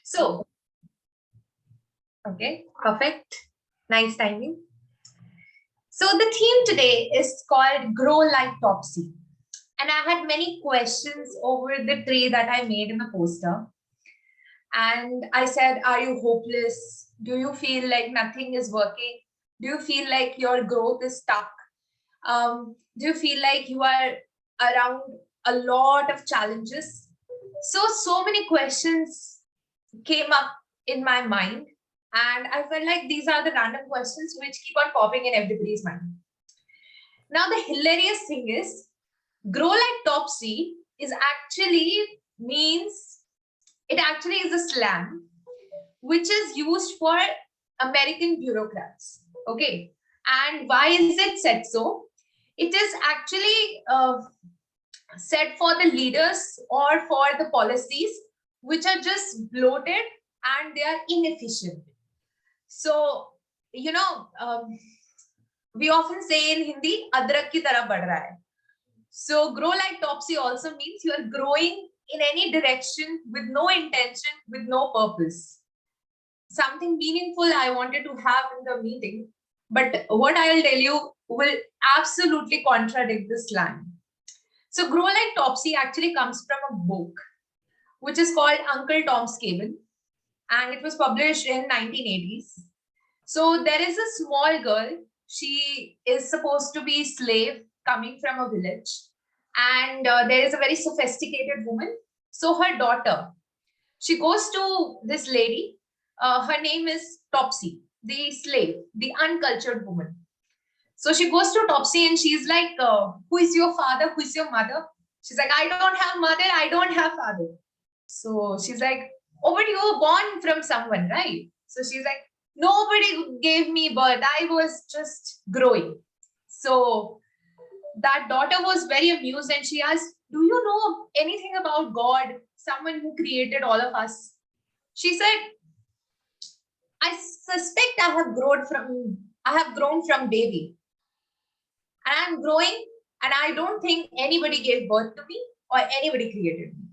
So, okay, perfect. Nice timing. So the theme today is called Grow Like Topsy. And I had many questions over the tray that I made in the poster. And I said, are you hopeless? Do you feel like nothing is working? Do you feel like your growth is stuck? Do you feel like you are around a lot of challenges? So many questions came up in my mind. And I felt like these are the random questions which keep on popping in everybody's mind. Now, the hilarious thing is, grow like Topsy is actually is a slang which is used for American bureaucrats. Okay. And why is it said so? It is actually said for the leaders or for the policies which are just bloated and they are inefficient. So, we often say in Hindi, adrak ki tarah badh raha hai. So, grow like Topsy also means you are growing in any direction with no intention, with no purpose. Something meaningful I wanted to have in the meeting, but what I will tell you will absolutely contradict this line. So, grow like Topsy actually comes from a book which is called Uncle Tom's Cabin, and it was published in 1980s. So there is a small girl. She is supposed to be a slave coming from a village, and there is a very sophisticated woman. So her daughter, she goes to this lady. Her name is Topsy, the slave, the uncultured woman. So she goes to Topsy and she's like, who is your father? Who is your mother? She's like, I don't have mother. I don't have father. So she's like, oh, but you were born from someone, right? So she's like, nobody gave me birth. I was just growing. So that daughter was very amused and she asked, do you know anything about God, someone who created all of us? She said, I suspect I have grown from baby. And I'm growing and I don't think anybody gave birth to me or anybody created me.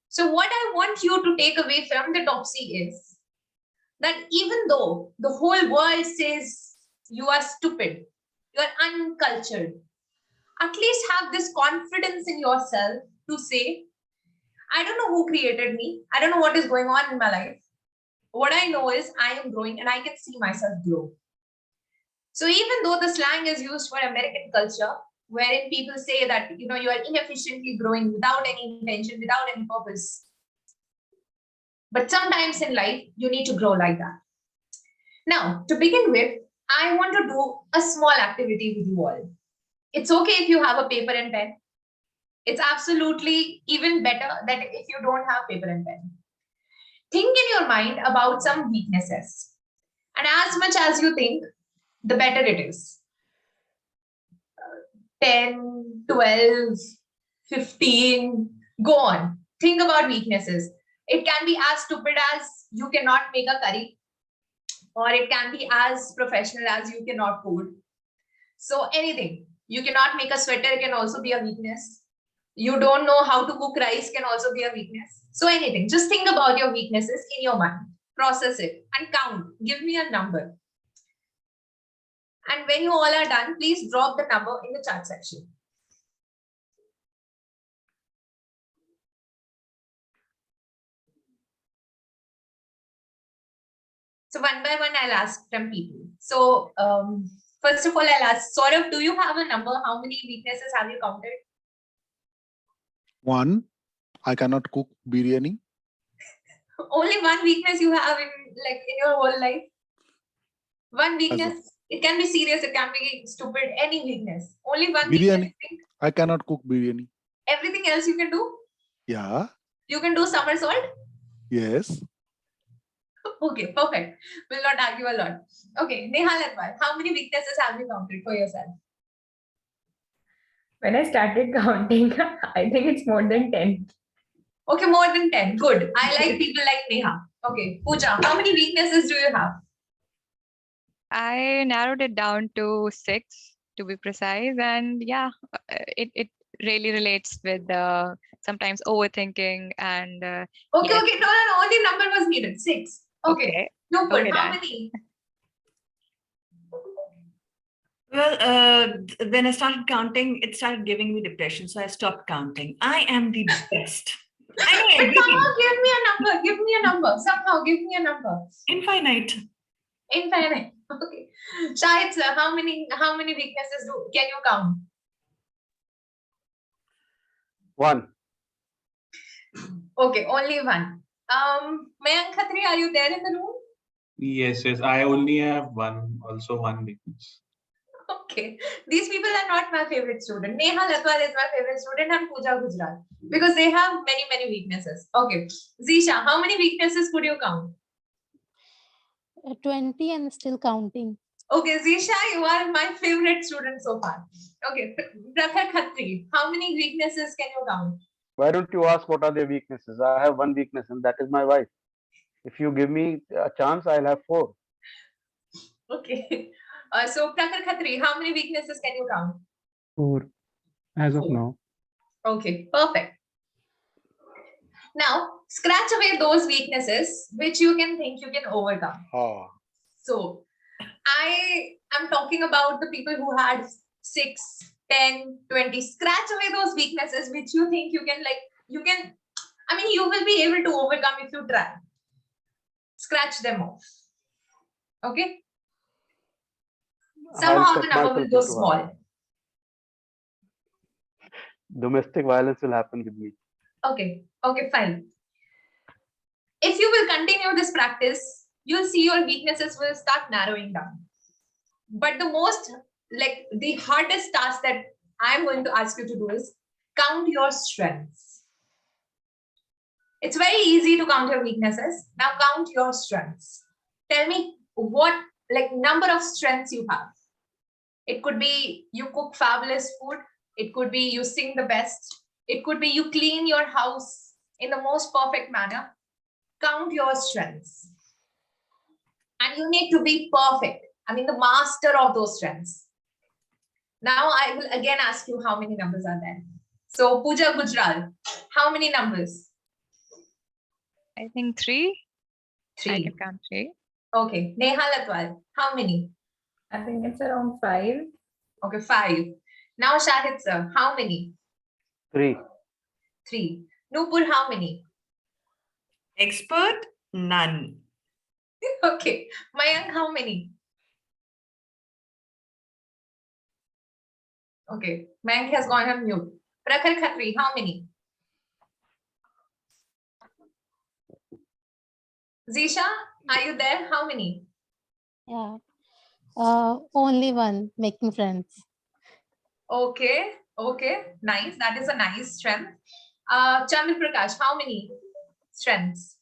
So what I want you to take away from the Topsy is that even though the whole world says you are stupid, you are uncultured, at least have this confidence in yourself to say, I don't know who created me. I don't know what is going on in my life. What I know is I am growing and I can see myself grow. So even though the slang is used for American culture, wherein people say that, you are inefficiently growing without any intention, without any purpose. But sometimes in life, you need to grow like that. Now, to begin with, I want to do a small activity with you all. It's okay if you have a paper and pen. It's absolutely even better that if you don't have paper and pen. Think in your mind about some weaknesses. And as much as you think, the better it is. 10, 12, 15, go on. Think about weaknesses. It can be as stupid as you cannot make a curry, or it can be as professional as you cannot code. So anything. You cannot make a sweater can also be a weakness. You don't know how to cook rice can also be a weakness. So anything. Just think about your weaknesses in your mind. Process it and count. Give me a number. And when you all are done, please drop the number in the chat section. So one by one, I'll ask from people. So first of all, I'll ask, Saurav, do you have a number? How many weaknesses have you counted? 1. I cannot cook biryani. Only one weakness you have in your whole life? One weakness. It can be serious, it can be stupid, any weakness. Only one biryani. Weakness. I cannot cook biryani. Everything else you can do? Yeah. You can do somersault? Yes. Okay, perfect. We'll not argue a lot. Okay, Nehal Adwal, how many weaknesses have you counted for yourself? When I started counting, I think it's more than 10. Okay, more than 10. Good. I like people like Neha. Okay, Pooja, how many weaknesses do you have? I narrowed it down to 6 to be precise. And yeah, it really relates with sometimes overthinking and Okay, yes. okay, no, only number was needed. 6. Okay. No, Okay, how done. many? Well, when I started counting, it started giving me depression, so I stopped counting. I am the best. I know But everything. somehow give me a number. Give me a number. Somehow give me a number. Infinite. Infinite. Okay. Shahid sir, how many weaknesses can you count? 1. Okay, only one. Mayan Khatri, are you there in the room? Yes, yes. I only have one weakness. Okay. These people are not my favorite student. Neha Latwal is my favorite student and Pooja Gujral because they have many weaknesses. Okay. Zisha, how many weaknesses could you count? 20 and still counting. Okay, Zisha, you are my favorite student so far. Okay. Prakhar Khatri, how many weaknesses can you count? Why don't you ask what are their weaknesses? I have one weakness, and that is my wife. If you give me a chance, I'll have 4. Okay. So Prakhar Khatri, how many weaknesses can you count? 4 as of 4. now. Okay, perfect. Now, scratch away those weaknesses which you can think you can overcome. Ah. So, I am talking about the people who had 6, 10, 20. Scratch away those weaknesses which you think you can you will be able to overcome if you try. Scratch them off. Okay? Somehow the number will go small. Domestic violence will happen with me. Okay, fine. If you will continue this practice, you'll see your weaknesses will start narrowing down. But the hardest task that I'm going to ask you to do is count your strengths. It's very easy to count your weaknesses. Now count your strengths. Tell me what number of strengths you have. It could be you cook fabulous food. It could be you sing the best. It could be you clean your house in the most perfect manner. Count your strengths. And you need to be perfect. The master of those strengths. Now I will again ask you how many numbers are there. So Pooja Gujral, how many numbers? I think 3. 3. I can count 3. Okay. Neha Latwal, how many? I think it's around 5. Okay, 5. Now Shahid sir, how many? 3. 3. Nupur, how many? Expert? None. Okay. Mayank, how many? Okay. Mayank has gone on mute. Prakhar Khatri, how many? Zisha, are you there? How many? Yeah. Only one, making friends. Okay. Nice. That is a nice strength. Chandra Prakash, how many strengths?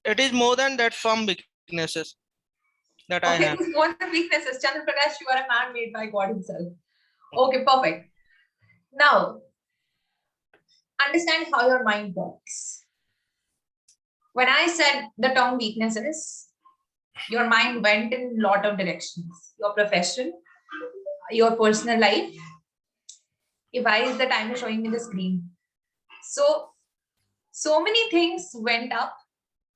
It is more than that, some weaknesses that I Okay, have. it is more than weaknesses. Chandra Prakash, you are a man made by God himself. Okay, perfect. Now, understand how your mind works. When I said the term weaknesses, your mind went in a lot of directions. Your profession, your personal life. Why is the timer showing me the screen? So many things went up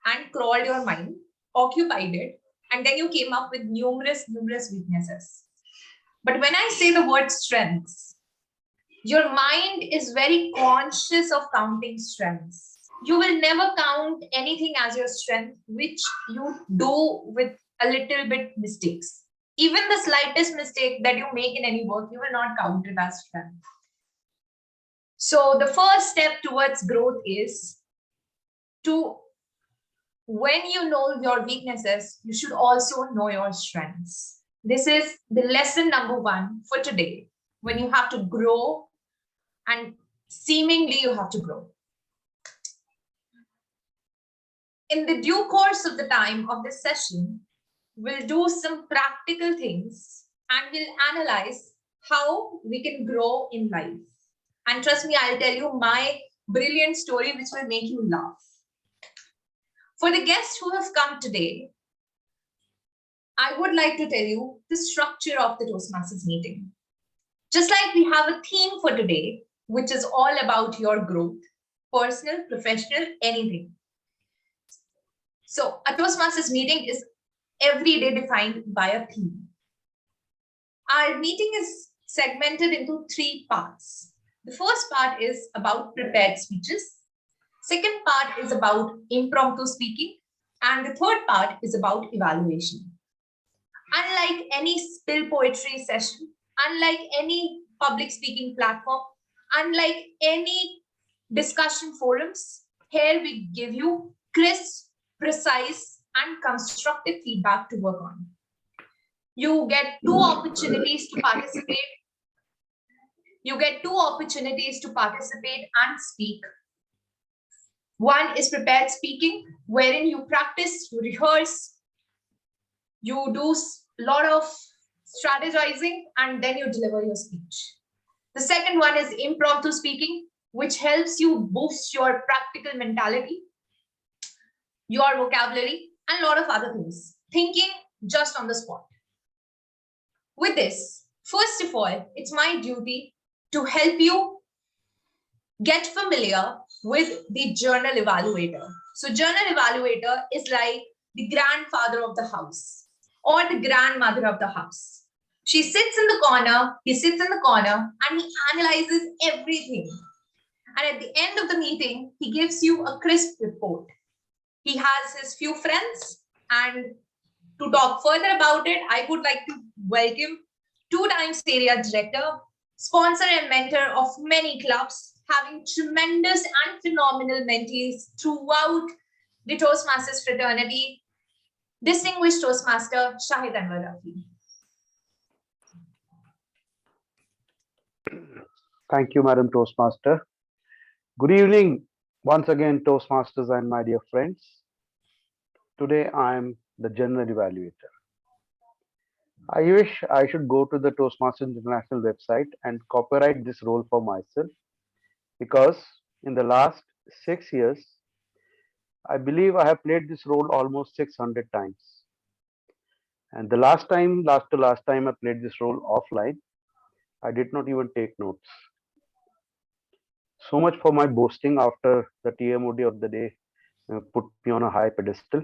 and crawled your mind, occupied it, and then you came up with numerous weaknesses. But when I say the word strengths, your mind is very conscious of counting strengths. You will never count anything as your strength, which you do with a little bit mistakes. Even the slightest mistake that you make in any work, you will not count it as strength. So the first step towards growth is when you know your weaknesses, you should also know your strengths. This is the lesson number 1 for today. When you have to grow, and seemingly you have to grow. In the due course of the time of this session, we'll do some practical things and we'll analyze how we can grow in life. And trust me, I'll tell you my brilliant story which will make you laugh. For the guests who have come today, I would like to tell you the structure of the Toastmasters meeting. Just like we have a theme for today, which is all about your growth, personal, professional, anything. So a Toastmasters meeting is every day defined by a theme. Our meeting is segmented into 3 parts. The first part is about prepared speeches. Second part is about impromptu speaking. And the third part is about evaluation. Unlike any spill poetry session, unlike any public speaking platform, unlike any discussion forums, here we give you crisp, precise, and constructive feedback to work on. You get 2 opportunities to participate. You get 2 opportunities to participate and speak. One is prepared speaking, wherein you practice, you rehearse, you do a lot of strategizing, and then you deliver your speech. The second one is impromptu speaking, which helps you boost your practical mentality, your vocabulary, and a lot of other things. Thinking just on the spot. With this, first of all, it's my duty to help you get familiar with the Journal Evaluator. So Journal Evaluator is like the grandfather of the house or the grandmother of the house. She sits in the corner, he sits in the corner, and he analyzes everything. And at the end of the meeting, he gives you a crisp report. He has his few friends, and to talk further about it, I would like to welcome 2-time area director, sponsor and mentor of many clubs, having tremendous and phenomenal mentees throughout the Toastmasters fraternity, distinguished Toastmaster Shahid Anwar Rafi. Thank you, Madam Toastmaster. Good evening, once again, Toastmasters and my dear friends. Today, I am the Journal Evaluator. I wish I should go to the Toastmasters International website and copyright this role for myself, because in the last 6 years, I believe I have played this role almost 600 times. And the last time I played this role offline, I did not even take notes. So much for my boasting after the TMOD of the day put me on a high pedestal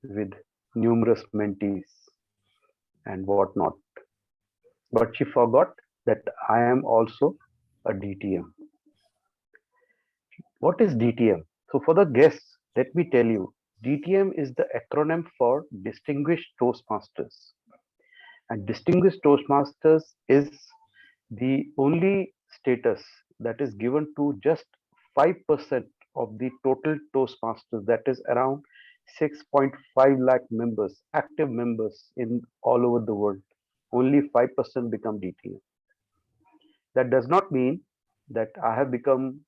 with numerous mentees and whatnot. But she forgot that I am also a DTM. What is DTM? So for the guests, let me tell you, DTM is the acronym for Distinguished Toastmasters. And Distinguished Toastmasters is the only status that is given to just 5% of the total Toastmasters, that is around 6.5 lakh members, active members in all over the world. Only 5% become DTM. That does not mean that I have become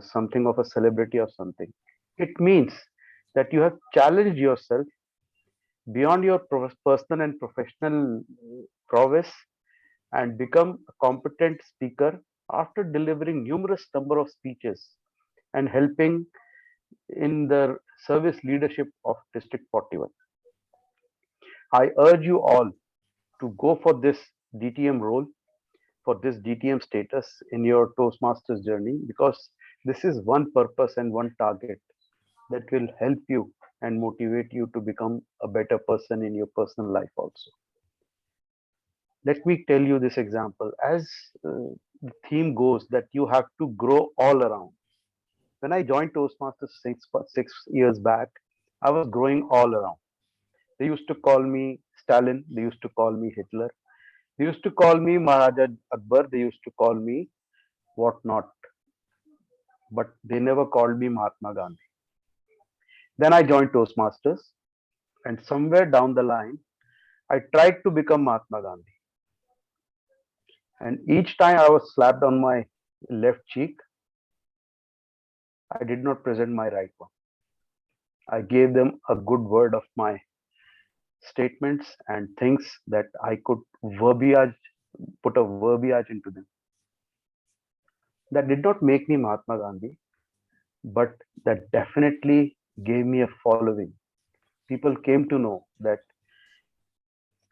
something of a celebrity or something. It means that you have challenged yourself beyond your personal and professional prowess and become a competent speaker after delivering numerous number of speeches and helping in the service leadership of District 41. I urge you all to go for this DTM role, for this DTM status in your Toastmasters journey, because this is one purpose and one target that will help you and motivate you to become a better person in your personal life also. Let me tell you this example. As the theme goes that you have to grow all around. When I joined Toastmasters 6 years back, I was growing all around. They used to call me Stalin. They used to call me Hitler. They used to call me Maharaja Akbar. They used to call me whatnot. But they never called me Mahatma Gandhi. Then I joined Toastmasters, and somewhere down the line, I tried to become Mahatma Gandhi. And each time I was slapped on my left cheek, I did not present my right one. I gave them a good word of my statements and things that I could put a verbiage into them. That did not make me Mahatma Gandhi, but that definitely gave me a following. People came to know that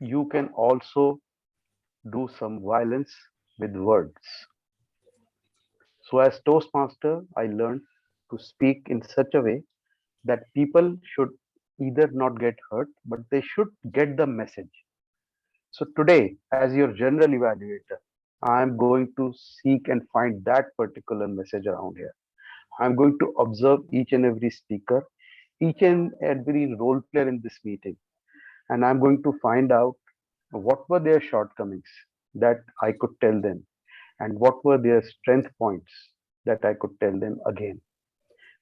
you can also do some violence with words. So as Toastmaster, I learned to speak in such a way that people should either not get hurt, but they should get the message. So today, as your general evaluator, I am going to seek and find that particular message around here. I'm going to observe each and every speaker, each and every role player in this meeting, and I'm going to find out what were their shortcomings that I could tell them, and what were their strength points that I could tell them again.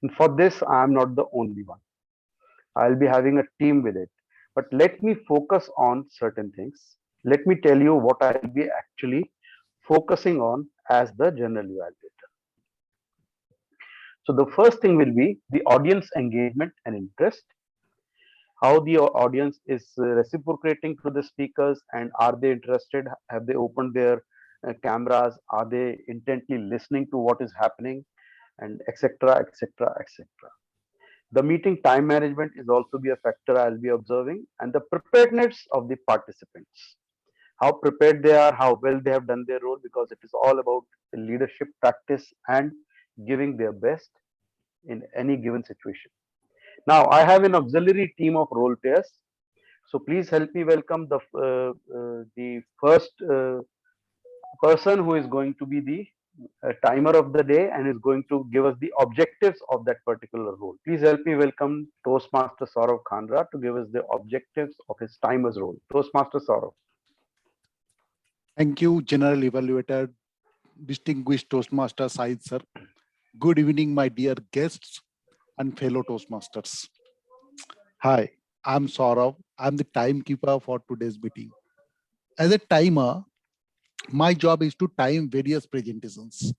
And for this, I am not the only one. I'll be having a team with it. But let me focus on certain things. Let me tell you what I'll be actually focusing on as the general evaluator. So the first thing will be the audience engagement and interest. How the audience is reciprocating to the speakers, and are they interested? Have they opened their cameras? Are they intently listening to what is happening? And etc. etc. etc. The meeting time management is also be a factor I'll be observing, and the preparedness of the participants. How prepared they are, how well they have done their role, because it is all about leadership practice and giving their best in any given situation. Now, I have an auxiliary team of role players. So please help me welcome the first person who is going to be the timer of the day and is going to give us the objectives of that particular role. Please help me welcome Toastmaster Saurav Khandra to give us the objectives of his timer's role. Toastmaster Saurav. Thank you, General Evaluator, distinguished Toastmaster Said sir. Good evening, my dear guests and fellow Toastmasters. Hi, I'm Saurav. I'm the timekeeper for today's meeting. As a timer, my job is to time various presentations.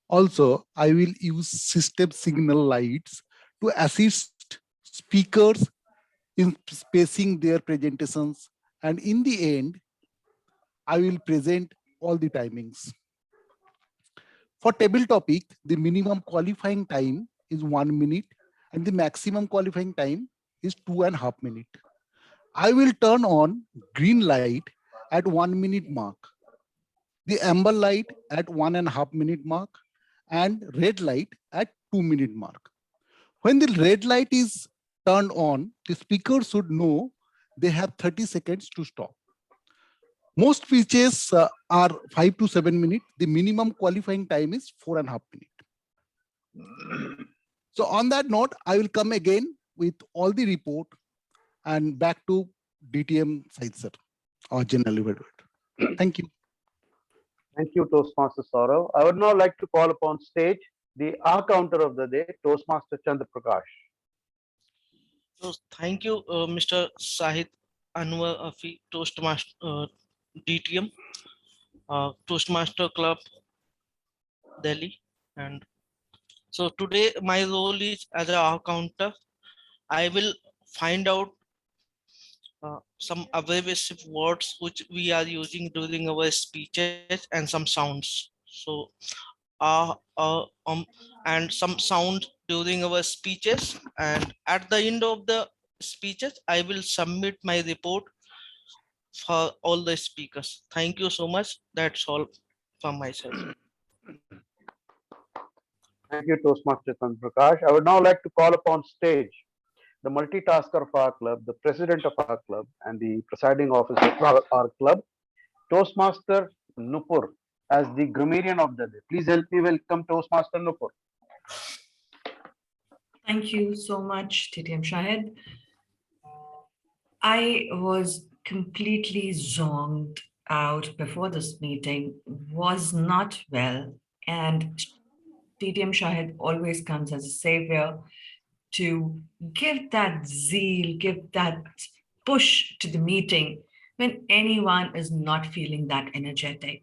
Also, I will use system signal lights to assist speakers in spacing their presentations. And in the end, I will present all the timings. For table topic, the minimum qualifying time is 1 minute and the maximum qualifying time is 2.5 minutes. I will turn on green light at 1 minute mark, the amber light at 1.5 minute mark, and red light at 2 minute mark. When the red light is turned on, the speaker should know they have 30 seconds to stop. Most speeches are 5 to 7 minutes. The minimum qualifying time is 4.5 minutes. So on that note, I will come again with all the report and back to DTM Said sir, our General Evaluator. Thank you. Thank you, Toastmaster Saurav. I would now like to call upon stage the counter of the day, Toastmaster Chandra Prakash. So thank you, Mr. Sahid Anwar Afi, Toastmaster DTM, Toastmaster Club Delhi. And so today my role is as a counter. I will find out some abbreviative words which we are using during our speeches and some sounds. So and some sound during our speeches, and at the end of the speeches I will submit my report for all the speakers. Thank you so much. That's all from myself. Thank you, Toastmaster Chandra Prakash. I would now like to call upon stage the multitasker of our club, the president of our club, and the presiding officer of our club, Toastmaster Nupur, as the grammarian of the day. Please help me welcome Toastmaster Nupur. Thank you so much, TTM Shahid. I was completely zoned out before this meeting, was not well, and TTM Shahid always comes as a savior to give that zeal, give that push to the meeting when anyone is not feeling that energetic.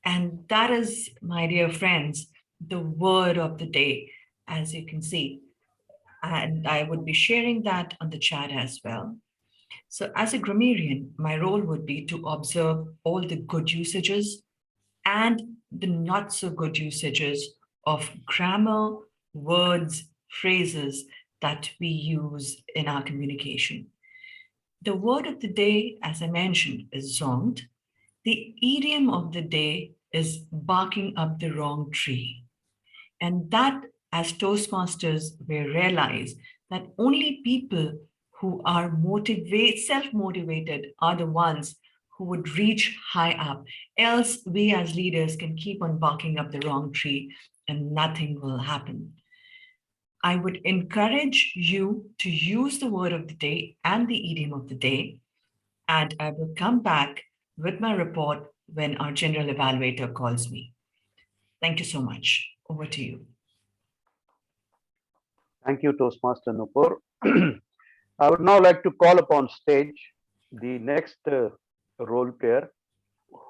And that is, my dear friends, the word of the day, as you can see. And I would be sharing that on the chat as well. So as a grammarian, my role would be to observe all the good usages and the not so good usages of grammar, words, phrases that we use in our communication. The word of the day, as I mentioned, is zonged. The idiom of the day is barking up the wrong tree. And that, as Toastmasters, we realize that only people who are self-motivated are the ones who would reach high up. Else we as leaders can keep on barking up the wrong tree and nothing will happen. I would encourage you to use the word of the day and the idiom of the day, and I will come back with my report when our General Evaluator calls me. Thank you so much. Over to you. Thank you, Toastmaster Nupur. I would now like to call upon stage the next role player,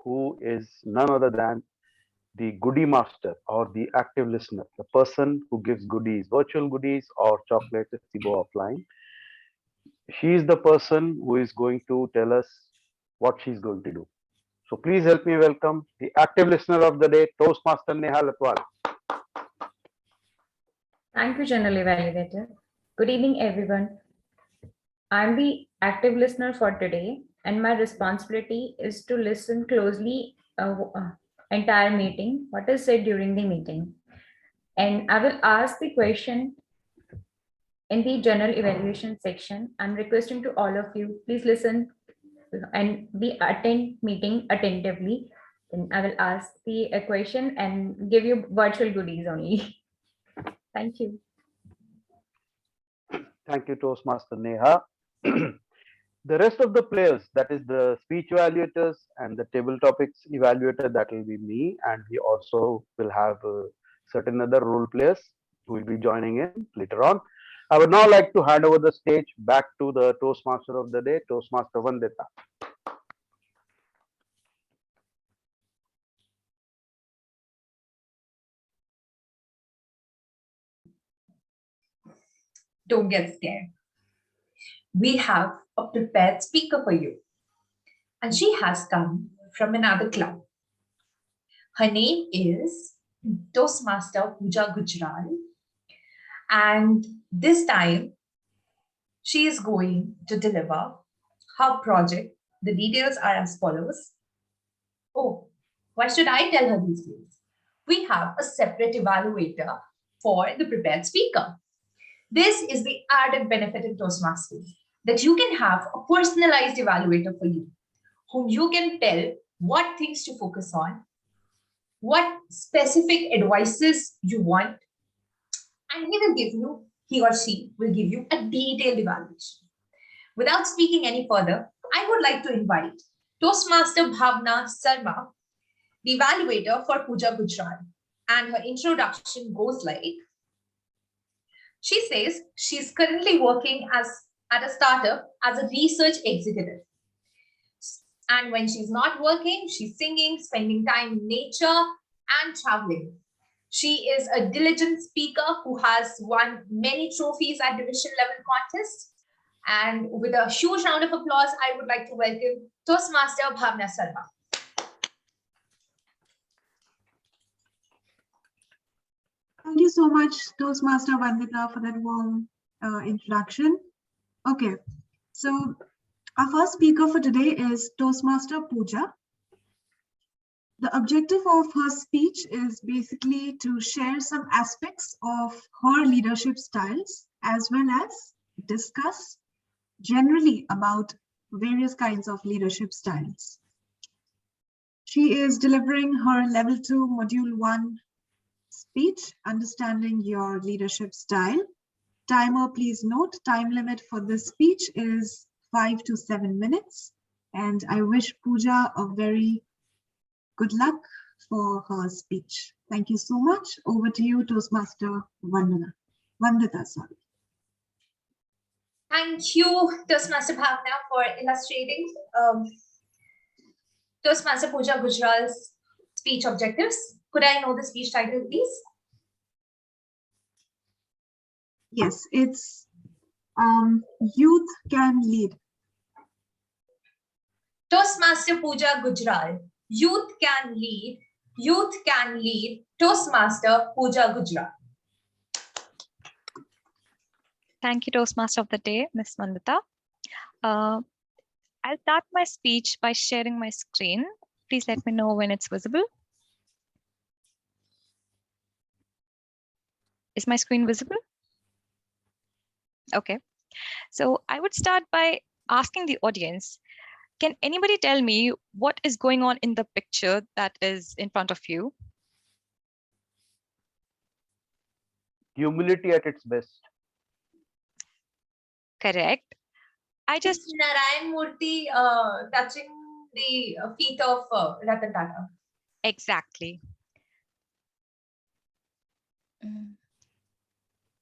who is none other than the goodie master or the active listener, the person who gives goodies, virtual goodies or chocolates if we go offline. She is the person who is going to tell us what she's going to do. So please help me welcome the active listener of the day, Toastmaster Neha Latwal. Thank you, Journal Evaluator. Good evening, everyone. I'm the active listener for today, and my responsibility is to listen closely entire meeting, what is said during the meeting. And I will ask the question in the journal evaluation section. I'm requesting to all of you, please listen and attend meeting attentively. And I will ask the question and give you virtual goodies only. Thank you. Thank you, Toastmaster Neha. The rest of the players, that is the speech evaluators and the table topics evaluator, that will be me, and we also will have certain other role players who will be joining in later on. I would now like to hand over the stage back to the Toastmaster of the day, Toastmaster Vandita. Don't get scared. We have a prepared speaker for you. And she has come from another club. Her name is Toastmaster Pooja Gujral. And this time, she is going to deliver her project. The details are as follows. Oh, why should I tell her these things? We have a separate evaluator for the prepared speaker. This is the added benefit in Toastmasters, that you can have a personalized evaluator for you, whom you can tell what things to focus on, what specific advices you want, and he or she will give you a detailed evaluation. Without speaking any further, I would like to invite Toastmaster Bhavna Sharma, the evaluator for Pooja Gujral, and her introduction goes like, she says she's currently working at a startup as a research executive. And when she's not working, she's singing, spending time in nature, and traveling. She is a diligent speaker who has won many trophies at division level contests. And with a huge round of applause, I would like to welcome Toastmaster Bhavna Sharma. Thank you so much, Toastmaster Vandita, for that warm introduction. Okay, so our first speaker for today is Toastmaster Pooja. The objective of her speech is basically to share some aspects of her leadership styles, as well as discuss generally about various kinds of leadership styles. She is delivering her level 2 module 1 speech, understanding your leadership style. Timer, please note, time limit for this speech is 5 to 7 minutes. And I wish Pooja a very good luck for her speech. Thank you so much. Over to you, Toastmaster Vandita. Sorry. Thank you, Toastmaster Bhavna, for illustrating Toastmaster Pooja Gujral's speech objectives. Could I know the speech title, please? Yes, it's Youth Can Lead. Toastmaster Pooja Gujral, Youth Can Lead, Youth Can Lead, Toastmaster Pooja Gujral. Thank you, Toastmaster of the Day, Ms. Vandita. I'll start my speech by sharing my screen. Please let me know when it's visible. Is my screen visible? Okay. So I would start by asking the audience, can anybody tell me what is going on in the picture that is in front of you? Humility at its best. Correct. I just It's Narayan Murthy touching the feet of Ratan Tata. exactly.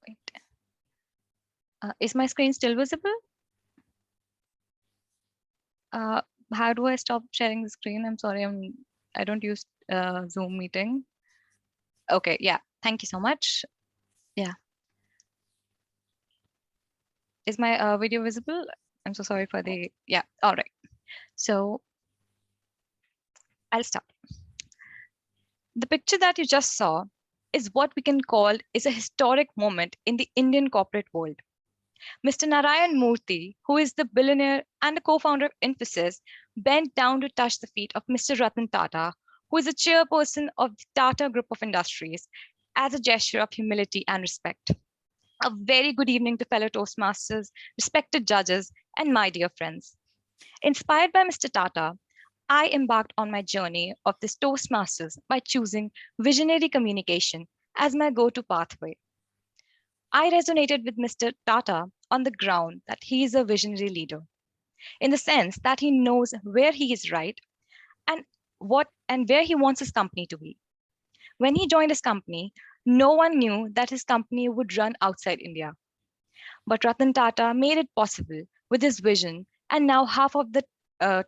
Wait. Is my screen still visible? How do I stop sharing the screen? I'm sorry, I don't use Zoom meeting. Okay, yeah, thank you so much. Yeah. Is my video visible? I'm so sorry for the, yeah, all right. So I'll start. The picture that you just saw is what we can call is a historic moment in the Indian corporate world. Mr. Narayan Murthy, who is the billionaire and the co-founder of Infosys, bent down to touch the feet of Mr. Ratan Tata, who is the chairperson of the Tata Group of Industries, as a gesture of humility and respect. A very good evening to fellow Toastmasters, respected judges, and my dear friends. Inspired by Mr. Tata, I embarked on my journey of this Toastmasters by choosing visionary communication as my go-to pathway. I resonated with Mr. Tata on the ground that he is a visionary leader, in the sense that he knows where he is right and what and where he wants his company to be. When he joined his company, no one knew that his company would run outside India. But Ratan Tata made it possible with his vision, and now half of the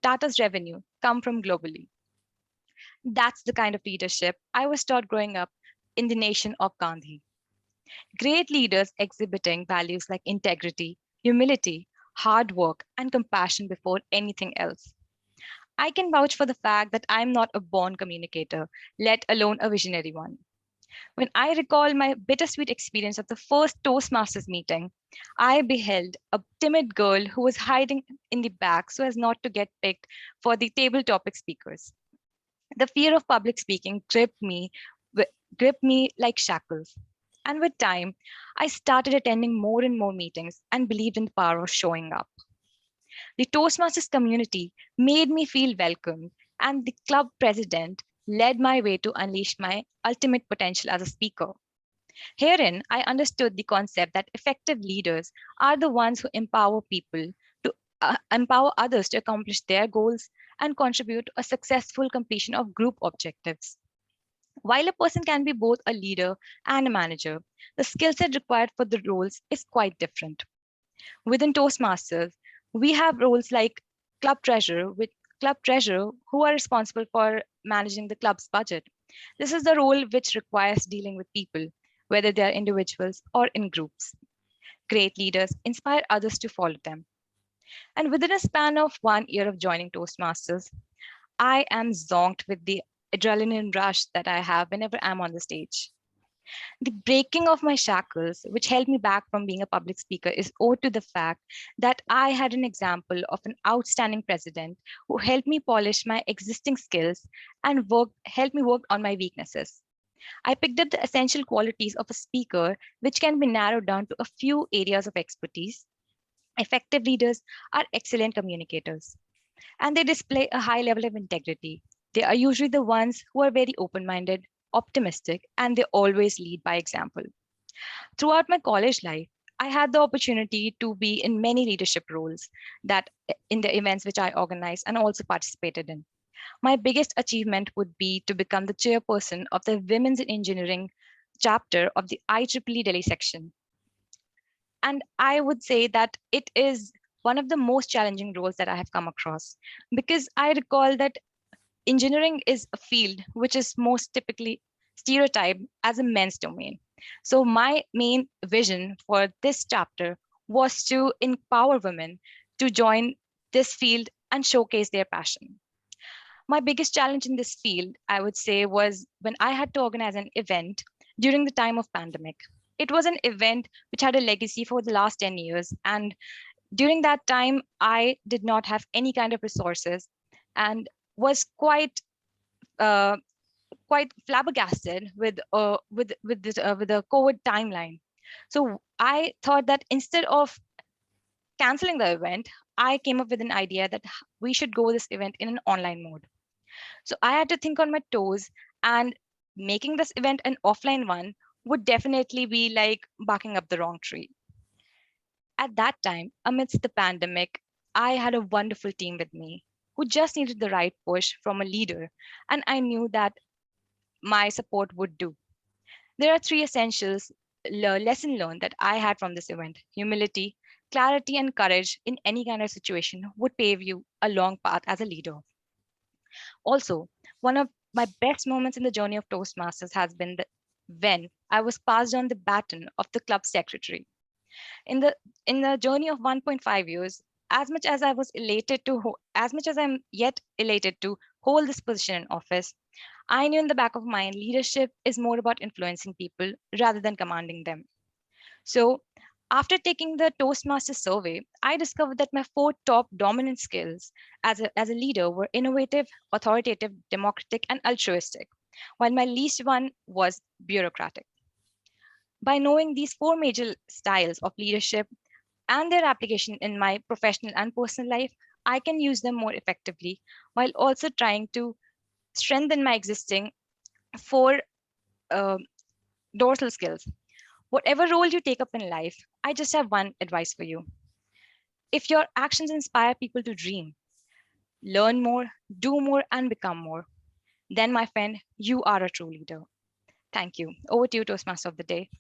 Tata's revenue come from globally. That's the kind of leadership I was taught growing up in the nation of Gandhi. Great leaders exhibiting values like integrity, humility, hard work, and compassion before anything else. I can vouch for the fact that I'm not a born communicator, let alone a visionary one. When I recall my bittersweet experience of the first Toastmasters meeting, I beheld a timid girl who was hiding in the back so as not to get picked for the table topic speakers. The fear of public speaking gripped me like shackles. And with time, I started attending more and more meetings and believed in the power of showing up. The Toastmasters community made me feel welcome, and the club president led my way to unleash my ultimate potential as a speaker. Herein, I understood the concept that effective leaders are the ones who empower people to empower others to accomplish their goals and contribute to a successful completion of group objectives. While a person can be both a leader and a manager, the skill set required for the roles is quite different. Within Toastmasters, we have roles like club treasurer who are responsible for managing the club's budget. This is the role which requires dealing with people, whether they are individuals or in groups. Great leaders inspire others to follow them. And within a span of 1 year of joining Toastmasters, I am zonked with the adrenaline rush that I have whenever I'm on the stage. The breaking of my shackles, which held me back from being a public speaker, is owed to the fact that I had an example of an outstanding president who helped me polish my existing skills and helped me work on my weaknesses. I picked up the essential qualities of a speaker, which can be narrowed down to a few areas of expertise. Effective leaders are excellent communicators, and they display a high level of integrity. They are usually the ones who are very open-minded, optimistic, and they always lead by example. Throughout my college life, I had the opportunity to be in many leadership roles that in the events which I organized and also participated in. My biggest achievement would be to become the chairperson of the Women's in Engineering chapter of the IEEE Delhi section. And I would say that it is one of the most challenging roles that I have come across, because I recall that engineering is a field which is most typically stereotyped as a men's domain. So my main vision for this chapter was to empower women to join this field and showcase their passion. My biggest challenge in this field, I would say, was when I had to organize an event during the time of pandemic. It was an event which had a legacy for the last 10 years, and During that time, I did not have any kind of resources and was quite flabbergasted with the COVID timeline. So I thought that instead of canceling the event, I came up with an idea that we should go this event in an online mode. So I had to think on my toes, and making this event an offline one would definitely be like barking up the wrong tree. At that time, amidst the pandemic, I had a wonderful team with me who just needed the right push from a leader, and I knew that my support would do. There are three essentials lesson learned that I had from this event. Humility, clarity, and courage in any kind of situation would pave you a long path as a leader. Also, one of my best moments in the journey of Toastmasters has been when I was passed on the baton of the club secretary. In the journey of 1.5 years, as much as I'm yet elated to hold this position in office, I knew in the back of my mind leadership is more about influencing people rather than commanding them. So after taking the Toastmasters survey, I discovered that my 4 top dominant skills as a leader were innovative, authoritative, democratic, and altruistic, while my least one was bureaucratic. By knowing these 4 major styles of leadership and their application in my professional and personal life, I can use them more effectively while also trying to strengthen my existing 4 dorsal skills. Whatever role you take up in life, I just have one advice for you. If your actions inspire people to dream, learn more, do more, and become more, then, my friend, you are a true leader. Thank you. Over to you, Toastmaster of the Day.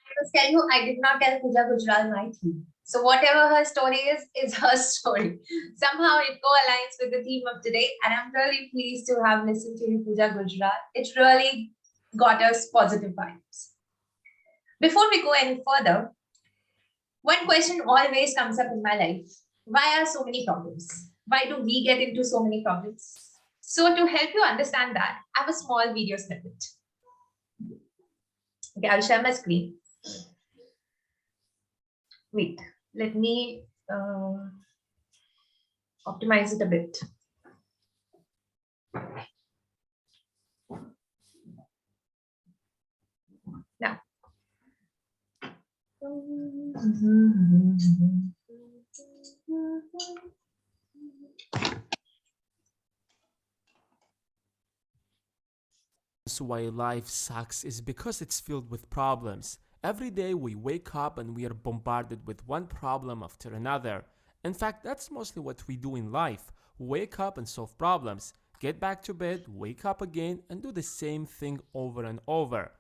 I must tell you, I did not tell Pooja Gujral my theme. So whatever her story is her story. Somehow it co-aligns with the theme of today, and I'm really pleased to have listened to you, Pooja Gujral. It really got us positive vibes. Before we go any further, one question always comes up in my life. Why are so many problems? Why do we get into so many problems? So to help you understand that, I have a small video snippet. Okay, I'll share my screen. Wait, let me optimize it a bit. Now. Why life sucks is because it's filled with problems. Every day we wake up and we are bombarded with one problem after another. In fact, that's mostly what we do in life. Wake up and solve problems, get back to bed, wake up again, and do the same thing over and over.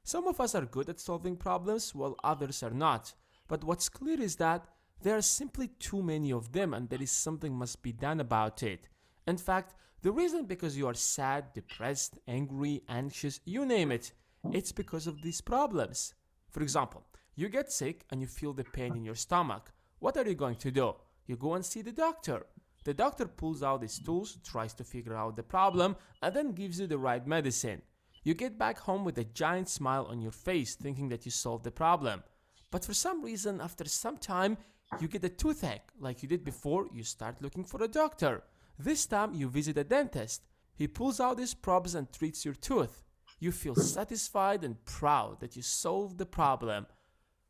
Some of us are good at solving problems while others are not. But what's clear is that there are simply too many of them and there is something must be done about it. In fact, the reason because you are sad, depressed, angry, anxious, you name it, it's because of these problems. For example, you get sick and you feel the pain in your stomach. What are you going to do? You go and see the doctor. The doctor pulls out his tools, tries to figure out the problem, and then gives you the right medicine. You get back home with a giant smile on your face thinking that you solved the problem. But for some reason, after some time, you get a toothache. Like you did before, you start looking for a doctor. This time you visit a dentist. He pulls out his probes and treats your tooth. You feel satisfied and proud that you solved the problem.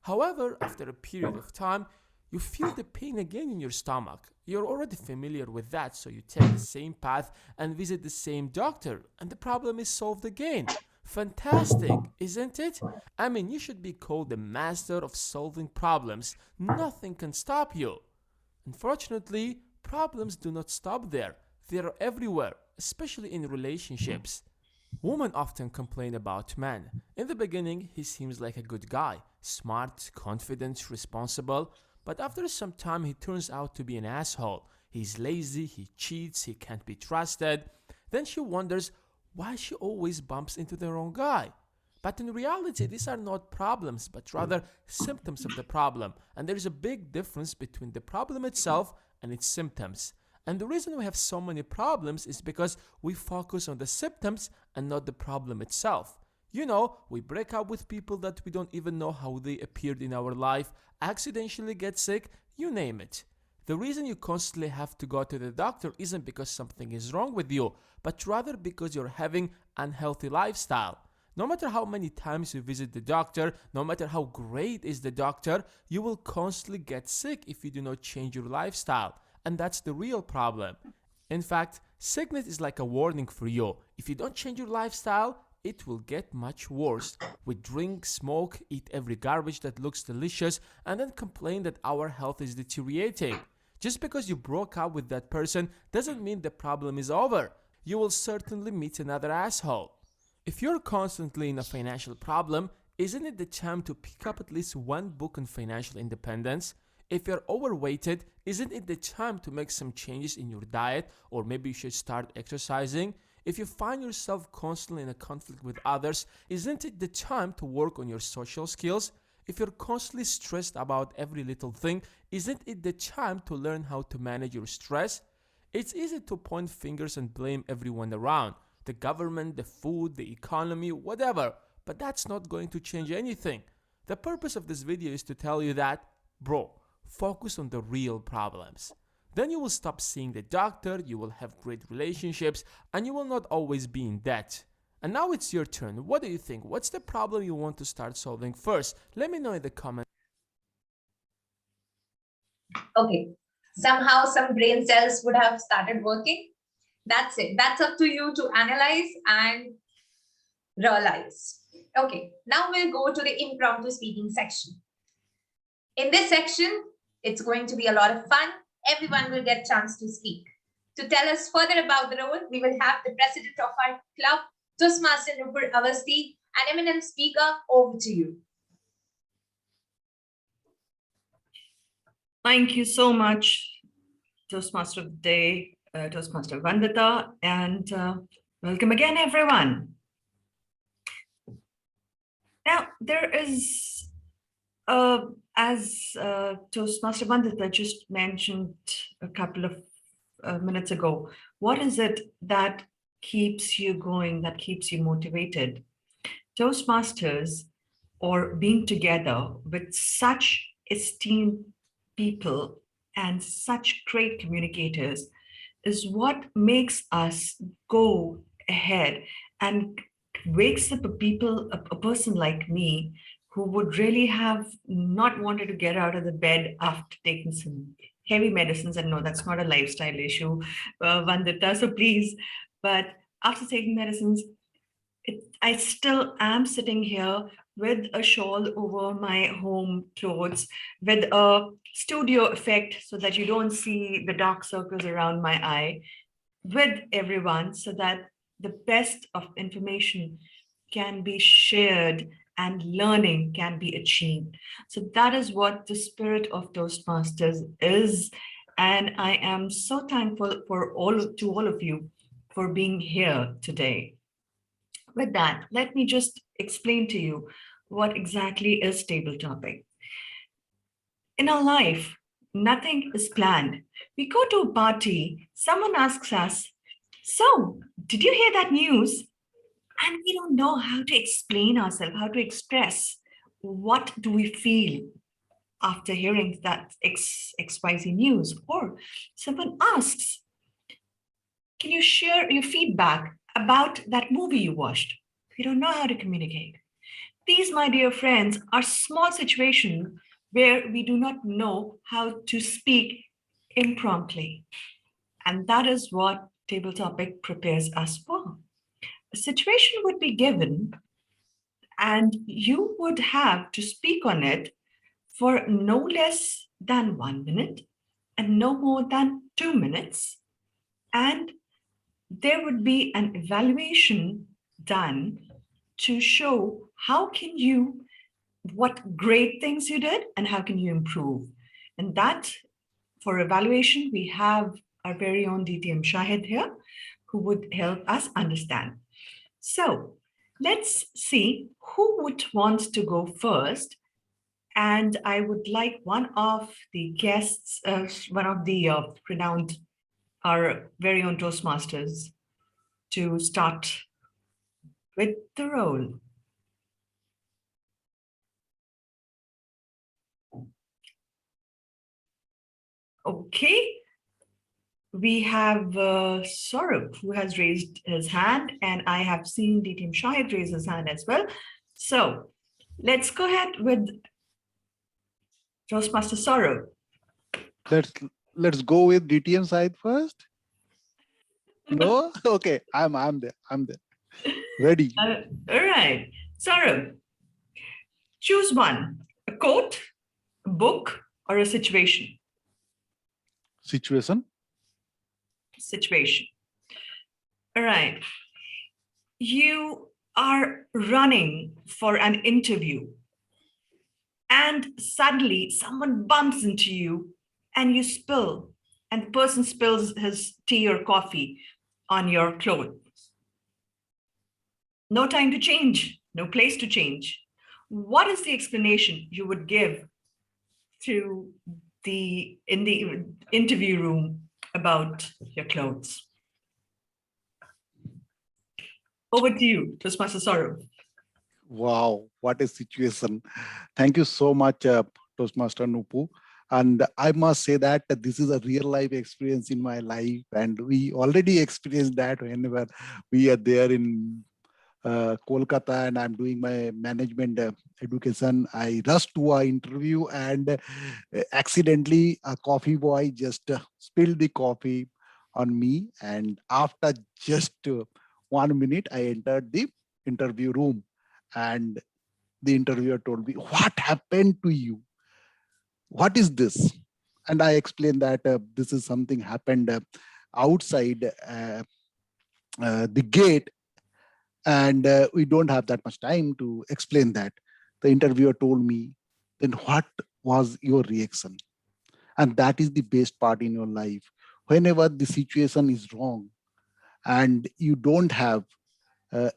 However, after a period of time, you feel the pain again in your stomach. You're already familiar with that, so you take the same path and visit the same doctor, and the problem is solved again. Fantastic, isn't it? I mean, you should be called the master of solving problems. Nothing can stop you. Unfortunately, problems do not stop there. They are everywhere, especially in relationships. Women often complain about men. In the beginning, he seems like a good guy, smart, confident, responsible, but after some time he turns out to be an asshole. He's lazy, he cheats, he can't be trusted. Then she wonders why she always bumps into the wrong guy. But in reality, these are not problems, but rather symptoms of the problem. And there is a big difference between the problem itself and its symptoms. And the reason we have so many problems is because we focus on the symptoms and not the problem itself. You know, we break up with people that we don't even know how they appeared in our life, accidentally get sick, you name it. The reason you constantly have to go to the doctor isn't because something is wrong with you, but rather because you're having unhealthy lifestyle. No matter how many times you visit the doctor, no matter how great is the doctor, you will constantly get sick if you do not change your lifestyle. And that's the real problem. In fact, sickness is like a warning for you. If you don't change your lifestyle, it will get much worse. We drink, smoke, eat every garbage that looks delicious, and then complain that our health is deteriorating. Just because you broke up with that person doesn't mean the problem is over. You will certainly meet another asshole. If you're constantly in a financial problem, isn't it the time to pick up at least one book on financial independence? If you're overweighted, isn't it the time to make some changes in your diet, or maybe you should start exercising? If you find yourself constantly in a conflict with others, isn't it the time to work on your social skills? If you're constantly stressed about every little thing, isn't it the time to learn how to manage your stress? It's easy to point fingers and blame everyone around, the government, the food, the economy, whatever, but that's not going to change anything. The purpose of this video is to tell you that, bro, focus on the real problems. Then you will stop seeing the doctor, you will have great relationships, and you will not always be in debt. And now it's your turn. What do you think? What's the problem you want to start solving first? Let me know in the comments. Okay, somehow some brain cells would have started working. That's it. That's up to you to analyze and realize. Okay, now we'll go to the impromptu speaking section. In this section, it's going to be a lot of fun. Everyone will get a chance to speak. To tell us further about the role, we will have the president of our club, Toastmaster Avasti, an eminent speaker. Over to you. Thank you so much, Toastmaster of the Day, Toastmaster Vandita, and welcome again, everyone. Now, there is, as Toastmaster Vandita just mentioned a couple of minutes ago, what is it that keeps you going, that keeps you motivated? Toastmasters, or being together with such esteemed people and such great communicators, is what makes us go ahead and wakes up a person like me who would really have not wanted to get out of the bed after taking some heavy medicines. And no, that's not a lifestyle issue, Vandita, so please. But after taking medicines, I still am sitting here with a shawl over my home clothes, with a studio effect so that you don't see the dark circles around my eye, with everyone so that the best of information can be shared and learning can be achieved. So that is what the spirit of Toastmasters is. And I am so thankful for to all of you for being here today. With that, let me just explain to you what exactly is table topic. In our life, nothing is planned. We go to a party, someone asks us, "So, did you hear that news?" And we don't know how to explain ourselves, how to express what do we feel after hearing that XYZ news. Or someone asks, "Can you share your feedback about that movie you watched?" We don't know how to communicate. These, my dear friends, are small situations where we do not know how to speak impromptu. And that is what table topic prepares us for. A situation would be given and you would have to speak on it for no less than 1 minute and no more than 2 minutes. And there would be an evaluation done to show what great things you did and how can you improve. And that, for evaluation, we have our very own DTM Shahid here, who would help us understand. So let's see who would want to go first. And I would like one of the guests, one of the renowned, our very own Toastmasters, to start with the role. Okay. We have Saurabh, who has raised his hand, and I have seen DTM Shahid raise his hand as well. So let's go ahead with Toastmaster Saurabh. Let's go with DTM side first. No, okay, I'm there. Ready. All right, Saurabh, choose one: a quote, a book, or a situation. Situation. Situation. All right. You are running for an interview, and suddenly someone bumps into you and you spill, and the person spills his tea or coffee on your clothes. No time to change, no place to change. What is the explanation you would give to in the interview room about your clothes? Over to you, Toastmaster Saurabh. Wow, what a situation. Thank you so much, Toastmaster Nupu. And I must say that this is a real life experience in my life. And we already experienced that whenever we are there in Kolkata and I'm doing my management education. I rushed to an interview and accidentally a coffee boy just spilled the coffee on me. And after just 1 minute, I entered the interview room and the interviewer told me, "What happened to you? What is this?" And I explained that this is something happened outside the gate, and we don't have that much time to explain that. The interviewer told me, "Then what was your reaction?" And that is the best part in your life. Whenever the situation is wrong and you don't have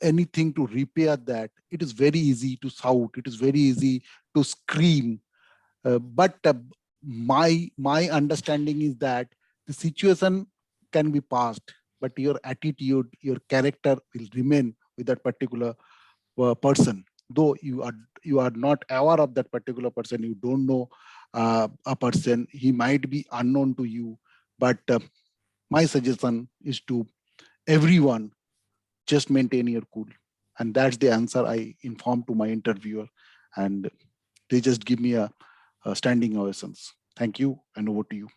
anything to repair that, it is very easy to shout, it is very easy to scream. But my understanding is that the situation can be passed, but your attitude, your character will remain with that particular person. Though you are not aware of that particular person, you don't know a person, he might be unknown to you. But my suggestion is to everyone, just maintain your cool. And that's the answer I informed to my interviewer, and they just give me a standing ovations. Thank you, and over to you.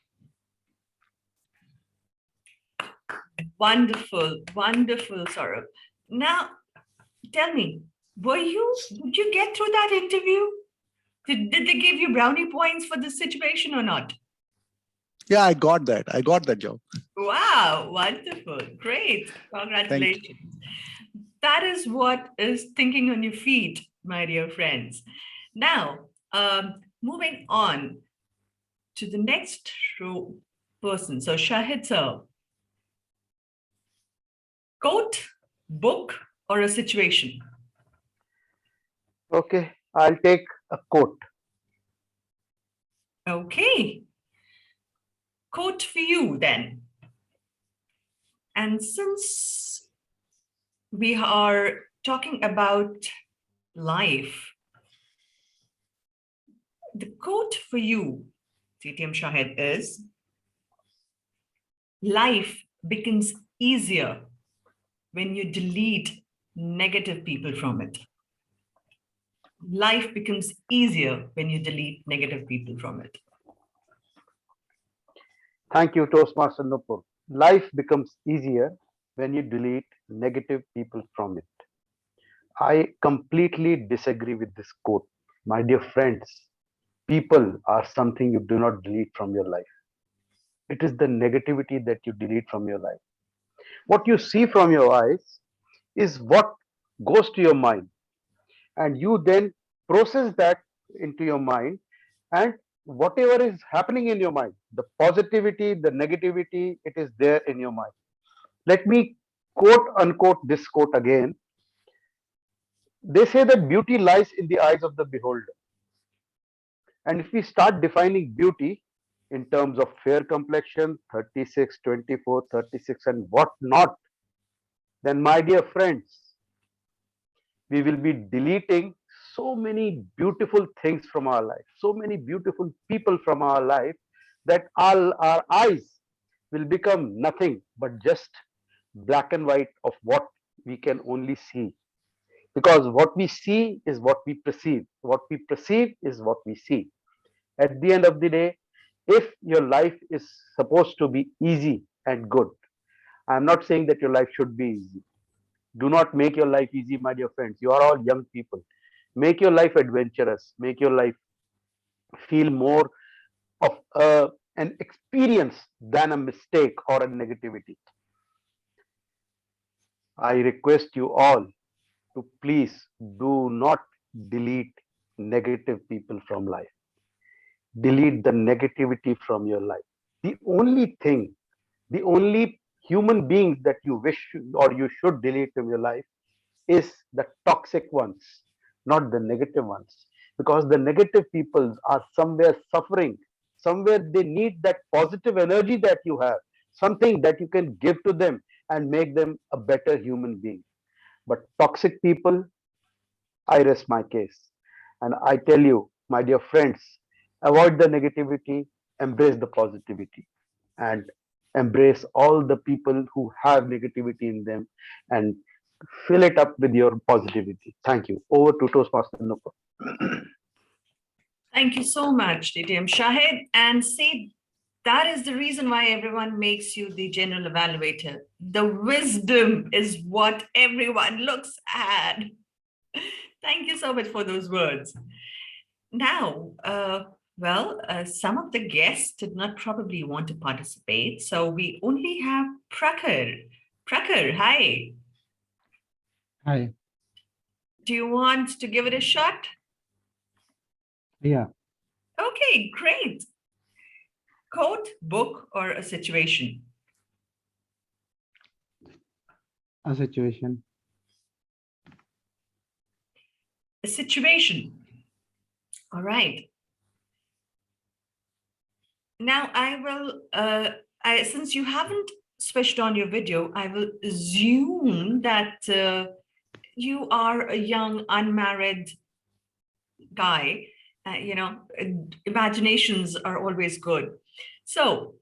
Wonderful, wonderful, Saurabh. Now, tell me, did you get through that interview? Did they give you brownie points for this situation or not? Yeah, I got that job. Wow, wonderful, great, congratulations. That is what is thinking on your feet, my dear friends. Now, moving on to the next person. So Shahid sir, quote, book, or a situation? Okay, I'll take a quote. Okay. Quote for you then. And since we are talking about life, the quote for you, DTM Shahid, is, life becomes easier when you delete negative people from it. Life becomes easier when you delete negative people from it. Thank you, Toastmaster Nupur. Life becomes easier when you delete negative people from it. I completely disagree with this quote. My dear friends, people are something you do not delete from your life. It is the negativity that you delete from your life. What you see from your eyes is what goes to your mind, and you then process that into your mind, and whatever is happening in your mind, the positivity, the negativity, it is there in your mind. Let me quote unquote this quote again. They say that beauty lies in the eyes of the beholder. And if we start defining beauty in terms of fair complexion, 36, 24, 36, and what not, then my dear friends, we will be deleting so many beautiful things from our life, so many beautiful people from our life, that all our eyes will become nothing but just black and white of what we can only see. Because what we see is what we perceive. What we perceive is what we see. At the end of the day, if your life is supposed to be easy and good, I'm not saying that your life should be easy. Do not make your life easy, my dear friends. You are all young people. Make your life adventurous. Make your life feel more of an experience than a mistake or a negativity. I request you all to please do not delete negative people from life. Delete the negativity from your life. The only thing, the only human beings that you wish or you should delete from your life is the toxic ones, not the negative ones. Because the negative people are somewhere suffering, somewhere they need that positive energy that you have, something that you can give to them and make them a better human being. But toxic people, I rest my case. And I tell you, my dear friends, avoid the negativity, embrace the positivity, and embrace all the people who have negativity in them and fill it up with your positivity. Thank you. Over to Toastmaster Nupur. Thank you so much, DTM Shahid. And see, that is the reason why everyone makes you the general evaluator. The wisdom is what everyone looks at. Thank you so much for those words. Now, some of the guests did not probably want to participate, so we only have Prakhar. Prakhar, hi. Hi. Do you want to give it a shot? Yeah. Okay, great. Quote, book, or a situation? A situation. A situation. All right. Now I will, since you haven't switched on your video, I will assume that you are a young, unmarried guy. Imaginations are always good. So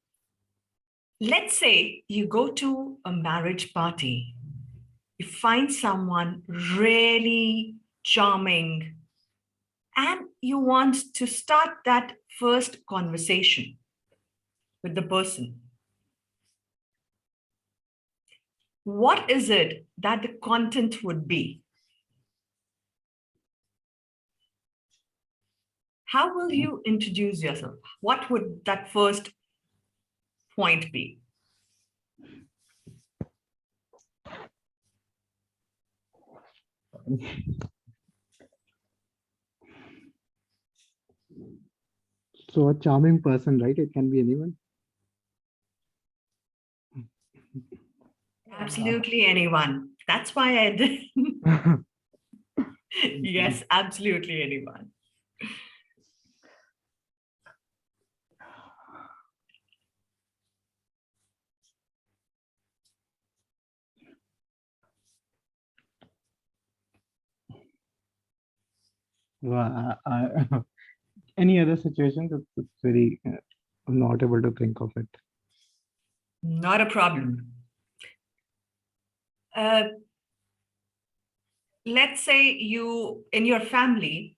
let's say you go to a marriage party. You find someone really charming, and you want to start that first conversation with the person. What is it that the content would be? How will you introduce yourself? What would that first point be? So a charming person, right? It can be anyone. Absolutely anyone. That's why I did. Yes, absolutely anyone. Well, any other situation? It's very, I'm not able to think of it. Not a problem. Let's say you, in your family,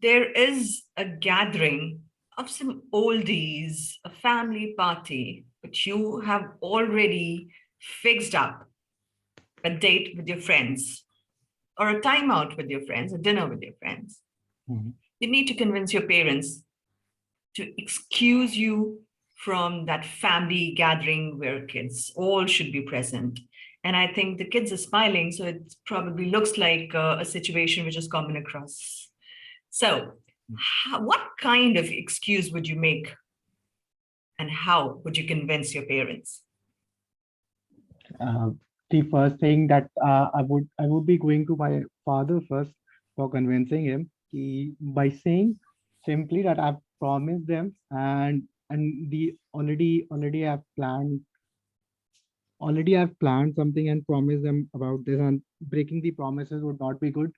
there is a gathering of some oldies, a family party, but you have already fixed up a date with your friends or a time out with your friends, a dinner with your friends. Mm-hmm. You need to convince your parents to excuse you from that family gathering where kids all should be present. And I think the kids are smiling, so it probably looks like a situation which is common across. So what kind of excuse would you make? And how would you convince your parents? The first thing that I would be going to my father first for convincing him by saying simply that I've promised them and the already I've planned something and promised them about this, and breaking the promises would not be good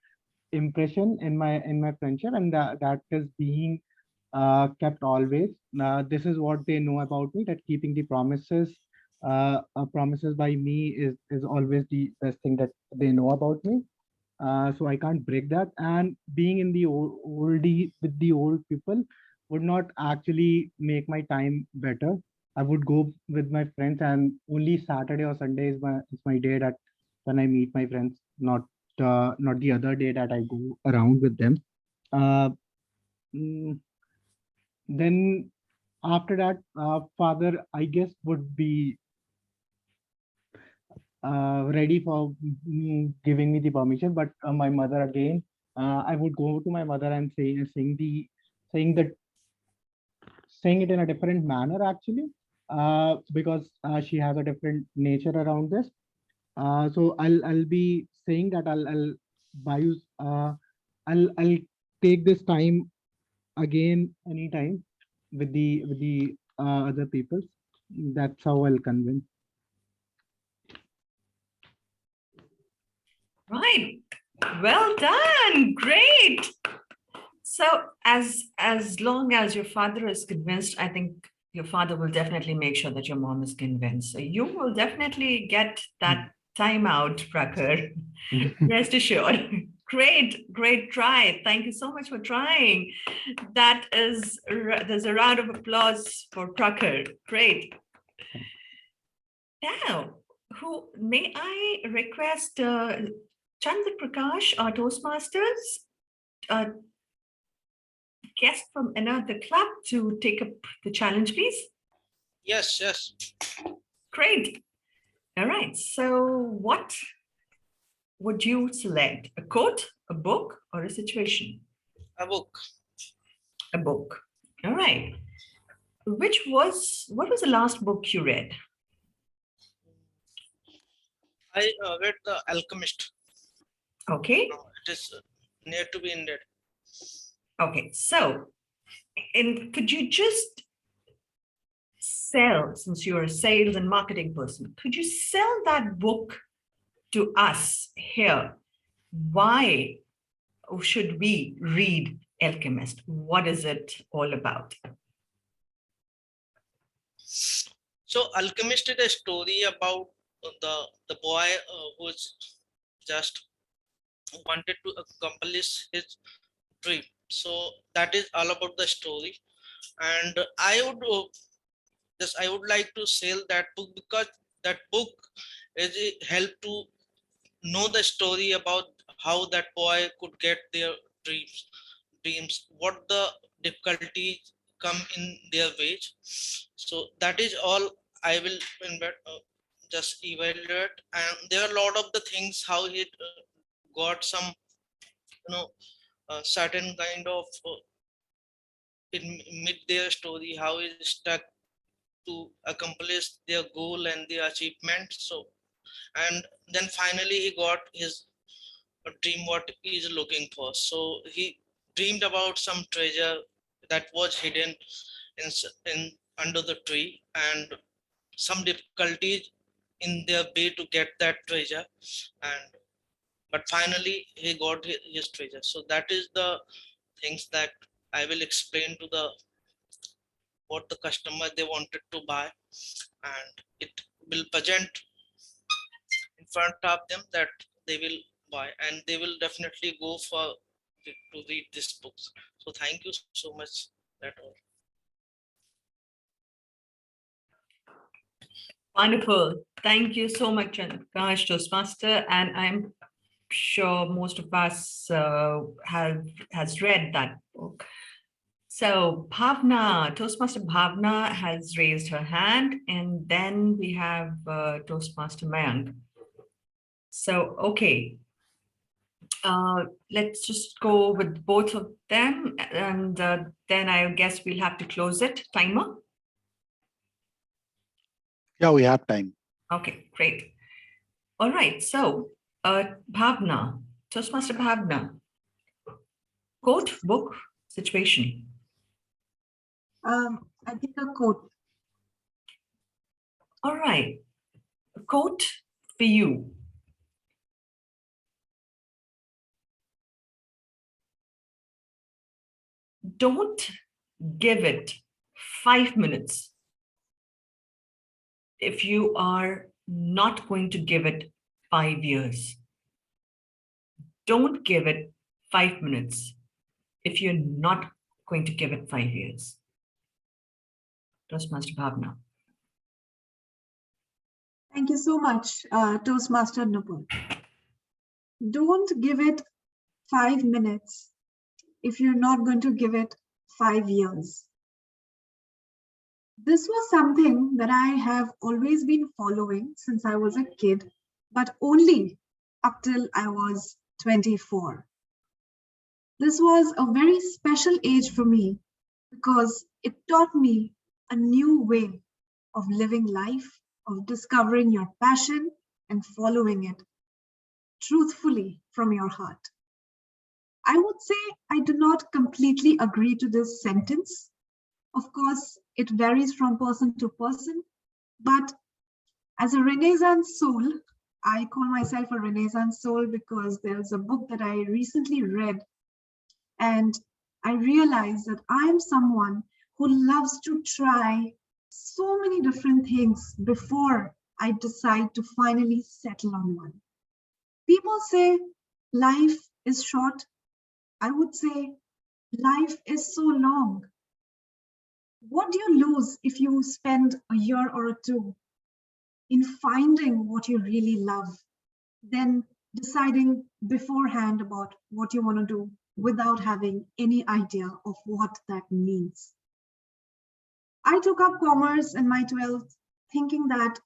impression in my friendship, and that is being kept always. This is what they know about me, that keeping the promises by me is always the best thing that they know about me. So I can't break that. And being in the oldie with the old people would not actually make my time better. I would go with my friends, and only Saturday or Sunday is my day that when I meet my friends, not the other day that I go around with them. Uh, mm, then after that, father, I guess, would be ready for giving me the permission, but my mother again, I would go to my mother and saying that saying it in a different manner actually, because she has a different nature around this. So I'll be saying that I'll buy you I'll take this time again anytime with the other people. That's how I'll convince. Right. Well done. Great. So as long as your father is convinced, I think your father will definitely make sure that your mom is convinced. So you will definitely get that time out, Prakhar. Rest assured. Great try. Thank you so much for trying. There's a round of applause for Prakhar. Great. Now, who may I request Chandra Prakash, our Toastmasters, guest from another club, to take up the challenge, please? Yes, yes. Great. All right. So what would you select? A quote, a book, or a situation? A book. A book. All right. What was the last book you read? I read The Alchemist. Okay. It is near to be ended. Okay. So, could you just sell, since you're a sales and marketing person, could you sell that book to us here? Why should we read Alchemist? What is it all about? So Alchemist is a story about the boy who's just wanted to accomplish his dream. So that is all about the story. And I would like to sell that book, because that book is help to know the story about how that boy could get their dreams, what the difficulties come in their ways. So that is all I will just evaluate. And there are a lot of the things how he got some, certain kind of in mid their story, how he stuck to accomplish their goal and their achievement. So, and then finally he got his dream, what he is looking for. So he dreamed about some treasure that was hidden in under the tree, and some difficulties in their way to get that treasure, and but finally he got his treasure. So that is the things that I will explain to the what the customer they wanted to buy, and it will present in front of them that they will buy, and they will definitely go for to read this books. So thank you so much. That all. Wonderful. Thank you so much, Prakash, Toastmaster. And I'm sure most of us has read that book. So Bhavna, Toastmaster Bhavna has raised her hand, and then we have Toastmaster Mayan. So, okay. Let's just go with both of them, and then I guess we'll have to close it. Timer? Yeah, we have time. Okay, great. All right, so Bhavna, Toastmaster Bhavna, quote, book, situation. I think a quote. All right, a quote for you. Don't give it 5 minutes. If you are not going to give it 5 years, don't give it 5 minutes if you're not going to give it 5 years. Toastmaster Bhavna. Thank you so much, Toastmaster Nupur. Don't give it 5 minutes if you're not going to give it 5 years. This was something that I have always been following since I was a kid, but only up till I was 24. This was a very special age for me because it taught me a new way of living life, of discovering your passion and following it truthfully from your heart. I would say I do not completely agree to this sentence. Of course, it varies from person to person, but as a Renaissance soul, I call myself a Renaissance soul because there's a book that I recently read, and I realized that I am someone who loves to try so many different things before I decide to finally settle on one. People say life is short. I would say life is so long. What do you lose if you spend a year or two in finding what you really love, then deciding beforehand about what you want to do without having any idea of what that means? I took up commerce in my 12th thinking that,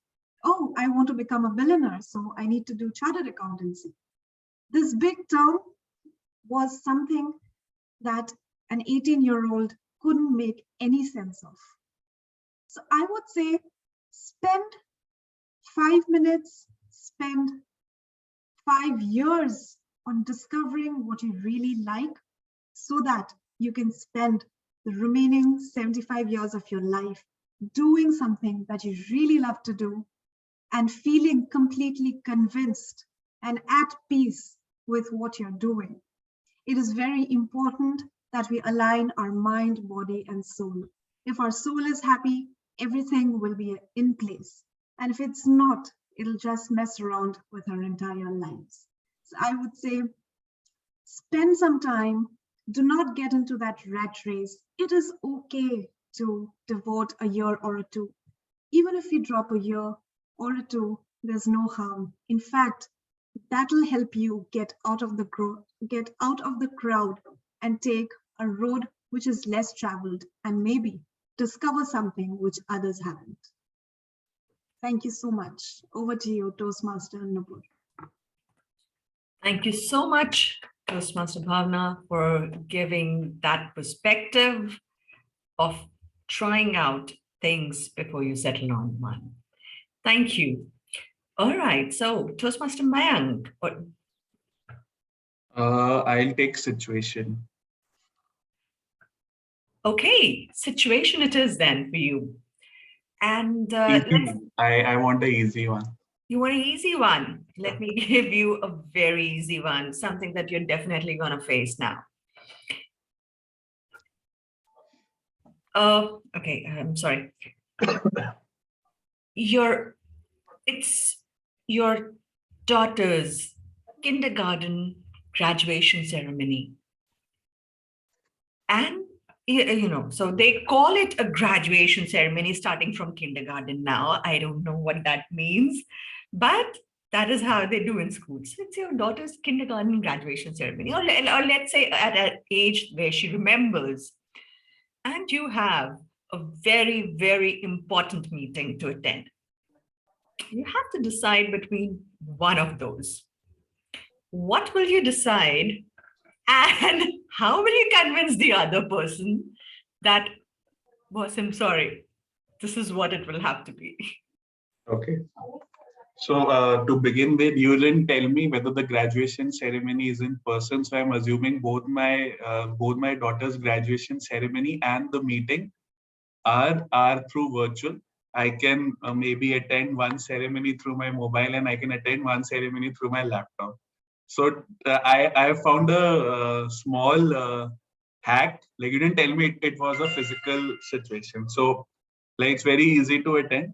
oh, I want to become a billionaire, so I need to do chartered accountancy. This big term was something that an 18-year-old couldn't make any sense of. So I would say spend 5 minutes, spend 5 years on discovering what you really like so that you can spend the remaining 75 years of your life doing something that you really love to do and feeling completely convinced and at peace with what you're doing. It is very important that we align our mind, body, and soul. If our soul is happy, everything will be in place. And if it's not, it'll just mess around with our entire lives. So I would say, spend some time. Do not get into that rat race. It is okay to devote a year or two. Even if you drop a year or two, there's no harm. In fact, that'll help you get out of the crowd and take a road which is less traveled and maybe discover something which others haven't. Thank you so much. Over to you, Toastmaster Nupur. Thank you so much, Toastmaster Bhavna, for giving that perspective of trying out things before you settle on one. Thank you. All right, so Toastmaster Mayan. I'll take situation. Okay, situation it is then for you. And I want an easy one. You want an easy one? Let me give you a very easy one, something that you're definitely going to face now. Okay, I'm sorry. It's your daughter's kindergarten graduation ceremony. And, so they call it a graduation ceremony starting from kindergarten now. I don't know what that means, but that is how they do in schools. So it's your daughter's kindergarten graduation ceremony, or let's say at an age where she remembers. And you have a very, very important meeting to attend. You have to decide between one of those. What will you decide? And how will you convince the other person that, boss, I'm sorry, this is what it will have to be? Okay. So to begin with, you didn't tell me whether the graduation ceremony is in person. So I'm assuming both my daughter's graduation ceremony and the meeting are through virtual. I can maybe attend one ceremony through my mobile, and I can attend one ceremony through my laptop. So I found a small hacked. Like you didn't tell me it was a physical situation. So like it's very easy to attend.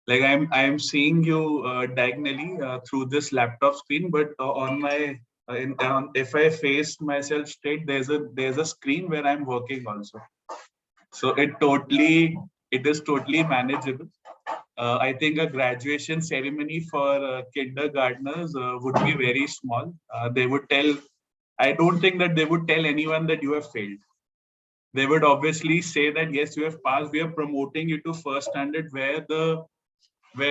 Like I'm seeing you diagonally through this laptop screen, but on my if I face myself straight, there's a screen where I'm working also. So it is totally manageable. I think a graduation ceremony for kindergartners would be very small. They would tell. I don't think that they would tell anyone that you have failed. They would obviously say that yes, you have passed. We are promoting you to first standard, where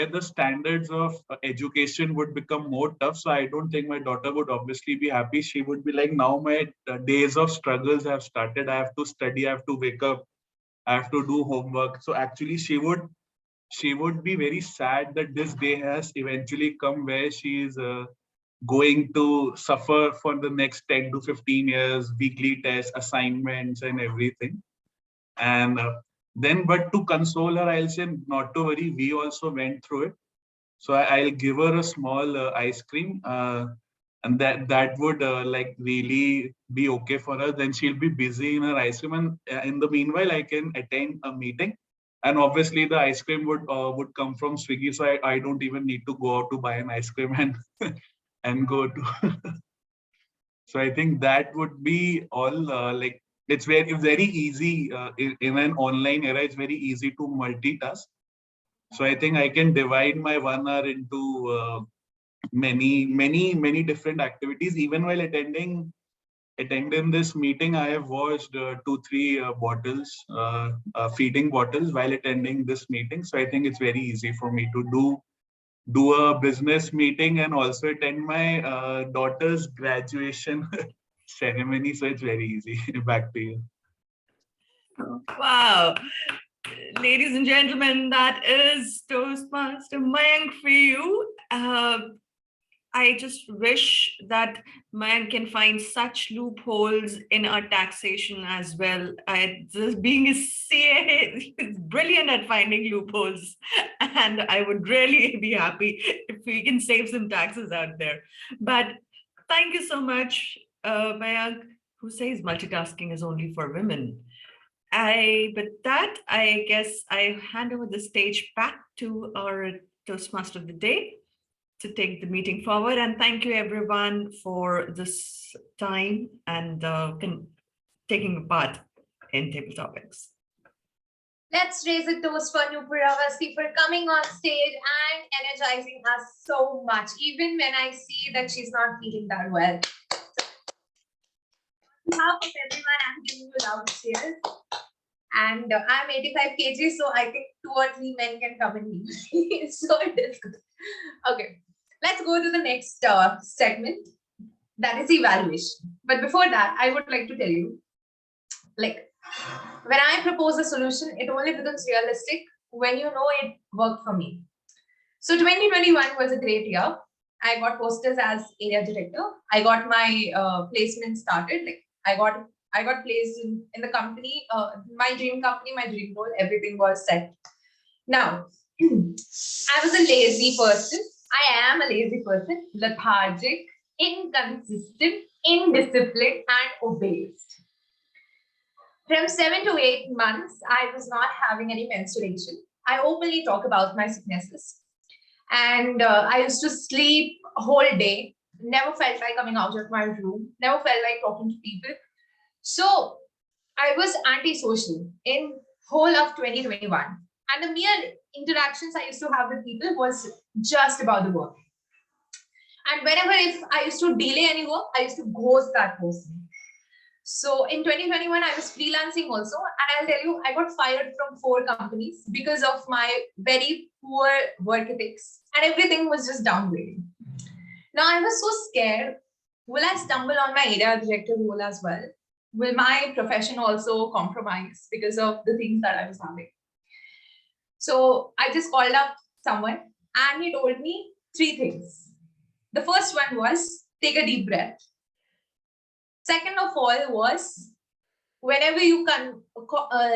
the standards of education would become more tough. So I don't think my daughter would obviously be happy. She would be like, now my days of struggles have started. I have to study. I have to wake up. I have to do homework. So actually, she would be very sad that this day has eventually come where she is going to suffer for the next 10 to 15 years, weekly tests, assignments, and everything. And then, but to console her, I'll say not to worry. We also went through it. So I'll give her a small ice cream, and that would like really be okay for her. Then she'll be busy in her ice cream, and in the meanwhile, I can attend a meeting. And obviously, the ice cream would come from Swiggy, so I don't even need to go out to buy an ice cream and and go to. So I think that would be all. Like it's very easy in an online era. It's very easy to multitask. So I think I can divide my 1 hour into many different activities. Even while attending this meeting, I have watched 2-3 bottles, feeding bottles while attending this meeting. So I think it's very easy for me to do a business meeting and also attend my daughter's graduation ceremony. So it's very easy. Back to you. Wow. Ladies and gentlemen, that is Toastmaster Mayank for you. I just wish that Mayan can find such loopholes in our taxation as well. Just being a CA, is brilliant at finding loopholes. And I would really be happy if we can save some taxes out there. But thank you so much, Mayank, who says multitasking is only for women. With that, I guess I hand over the stage back to our Toastmaster of the day to take the meeting forward. And thank you everyone for this time and taking part in table topics. Let's raise a toast for Nupuravasti for coming on stage and energizing us so much, even when I see that she's not feeling that well. On behalf of everyone, I'm giving you loud cheers. And I'm 85 kg, so I think 2 or 3 men can come and meet me. So it is good. Okay, let's go to the next segment, that is evaluation. But before that, I would like to tell you, like, when I propose a solution, it only becomes realistic when you know it worked for me. So 2021 was a great year. I got posted as area director. I got my placement started. Like I got placed in the company, my dream company, my dream role, everything was set. Now, I was a lazy person. I am a lazy person, lethargic, inconsistent, indisciplined, and obese. From 7 to 8 months, I was not having any menstruation. I openly talk about my sicknesses. And I used to sleep a whole day, never felt like coming out of my room, never felt like talking to people. So I was antisocial in whole of 2021. And the mere interactions I used to have with people was just about the work. And whenever if I used to delay any work, I used to ghost that person. So in 2021, I was freelancing also. And I'll tell you, I got fired from 4 companies because of my very poor work ethics. And everything was just downgrading. Now I was so scared. Will I stumble on my area director role as well? Will my profession also compromise because of the things that I was having? So I just called up someone and he told me 3 things. The first one was take a deep breath. Second of all was whenever you can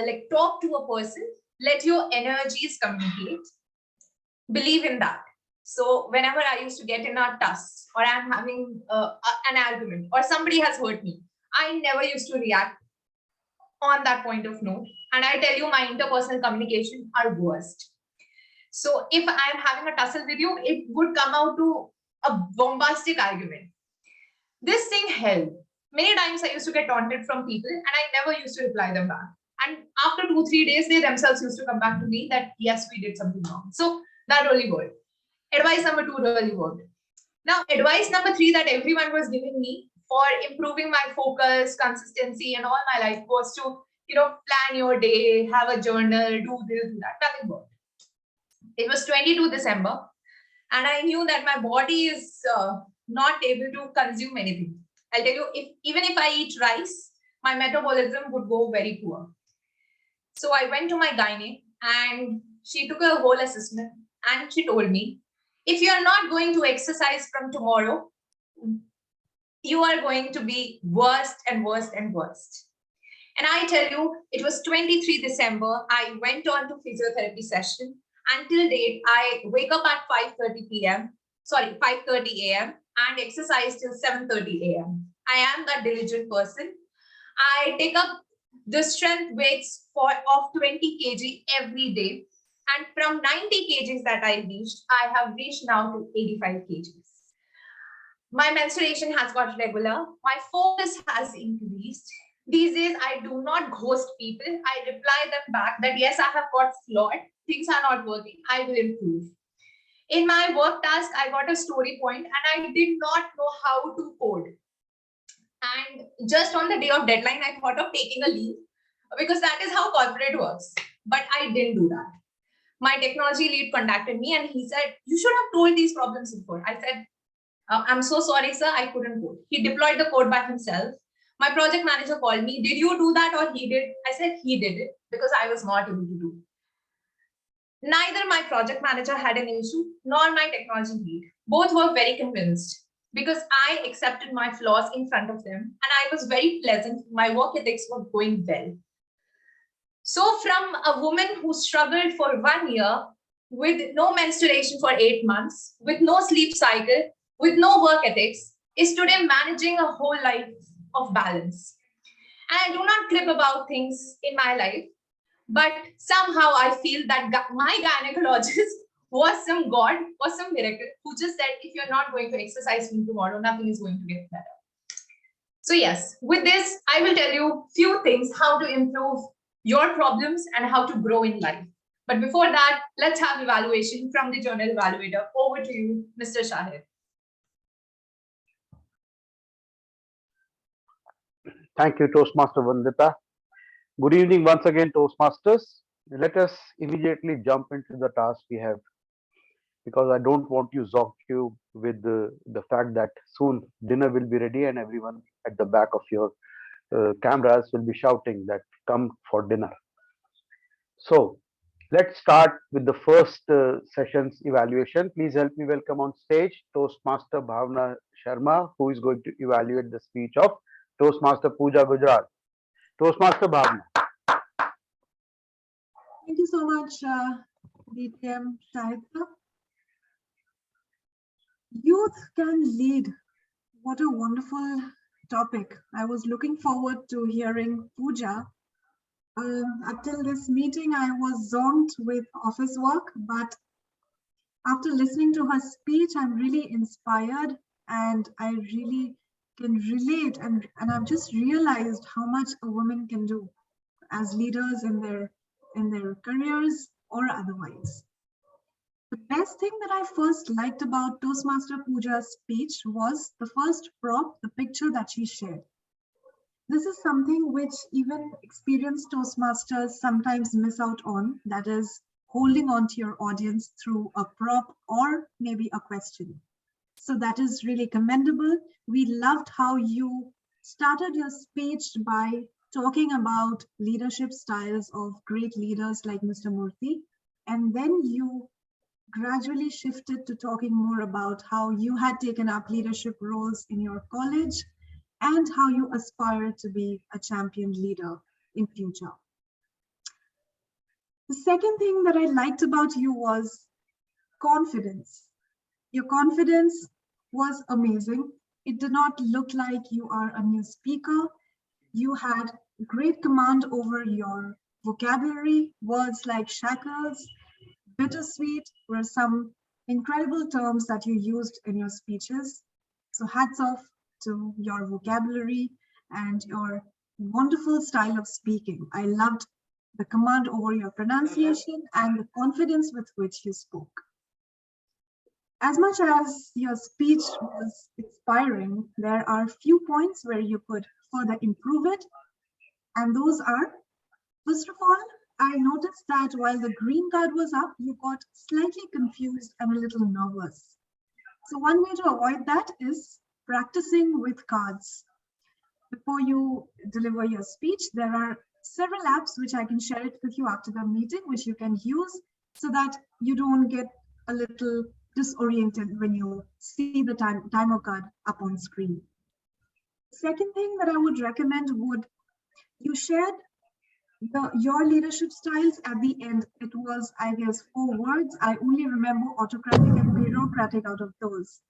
like talk to a person, let your energies communicate. Believe in that. So whenever I used to get in a tuss or I'm having an argument or somebody has hurt me, I never used to react on that point of note. And I tell you, my interpersonal communication are worst. So if I am having a tussle with you, it would come out to a bombastic argument. This thing held. Many times I used to get taunted from people and I never used to reply them back. And after 2-3 days, they themselves used to come back to me that, yes, we did something wrong. So that really worked. Advice number 2 really worked. Now, advice number 3 that everyone was giving me for improving my focus, consistency, and all my life was to, plan your day, have a journal, do this, do that. Nothing worked. It was 22 December, and I knew that my body is not able to consume anything. I'll tell you, even if I eat rice, my metabolism would go very poor. So I went to my gynae and she took a whole assessment and she told me, if you are not going to exercise from tomorrow, you are going to be worst and worst and worst. And I tell you, it was 23 December. I went on to physiotherapy session. Until date, I wake up at 5:30 a.m. and exercise till 7:30 a.m. I am that diligent person. I take up the strength weights of 20 kg every day. And from 90 kgs that I have reached now to 85 kgs. My menstruation has got regular. My focus has increased. These days, I do not ghost people. I reply them back that, yes, I have got flawed. Things are not working. I will improve. In my work task, I got a story point and I did not know how to code. And just on the day of deadline, I thought of taking a leave because that is how corporate works. But I didn't do that. My technology lead contacted me and he said, you should have told these problems before. I said, I'm so sorry, sir, I couldn't code. He deployed the code by himself. My project manager called me. Did you do that or he did? I said he did it because I was not able to do it. Neither my project manager had an issue nor my technology lead. Both were very convinced because I accepted my flaws in front of them and I was very pleasant. My work ethics were going well. So from a woman who struggled for 1 year with no menstruation for 8 months, with no sleep cycle, with no work ethics, is today managing a whole life of balance. And I do not crib about things in my life, but somehow I feel that my gynecologist was some god, was some miracle, who just said, if you're not going to exercise from tomorrow, nothing is going to get better. So yes, with this, I will tell you few things, how to improve your problems and how to grow in life. But before that, let's have evaluation from the Journal Evaluator. Over to you, Mr. Shahid. Thank you, Toastmaster Vandita. Good evening once again, Toastmasters. Let us immediately jump into the task we have, because I don't want you zonk you with the fact that soon dinner will be ready and everyone at the back of your cameras will be shouting that come for dinner. So let's start with the first session's evaluation. Please help me welcome on stage Toastmaster Bhavna Sharma, who is going to evaluate the speech of Toastmaster Pooja Gujarat. Toastmaster Bhavna. Thank you so much, DTM Shahidka. Youth can lead. What a wonderful topic. I was looking forward to hearing Pooja. Until this meeting, I was zonked with office work, but after listening to her speech, I'm really inspired and I really can relate, and I've just realized how much a woman can do as leaders in their careers or otherwise. The best thing that I first liked about Toastmaster Pooja's speech was the first prop, the picture that she shared. This is something which even experienced Toastmasters sometimes miss out on, that is holding on to your audience through a prop or maybe a question. So that is really commendable. We loved how you started your speech by talking about leadership styles of great leaders like Mr. Murthy, and then you gradually shifted to talking more about how you had taken up leadership roles in your college and how you aspire to be a champion leader in future. The second thing that I liked about you was confidence. Your confidence was amazing. It did not look like you are a new speaker. You had great command over your vocabulary. Words like shackles, bittersweet were some incredible terms that you used in your speeches. So hats off to your vocabulary and your wonderful style of speaking. I loved the command over your pronunciation and the confidence with which you spoke. As much as your speech was inspiring, there are few points where you could further improve it. And those are, first of all, I noticed that while the green card was up, you got slightly confused and a little nervous. So one way to avoid that is practicing with cards. Before you deliver your speech, there are several apps which I can share it with you after the meeting, which you can use so that you don't get a little disoriented when you see the timer card up on screen. Second thing that I would recommend would, you shared your leadership styles at the end. It was, I guess, 4 words. I only remember autocratic and bureaucratic out of those.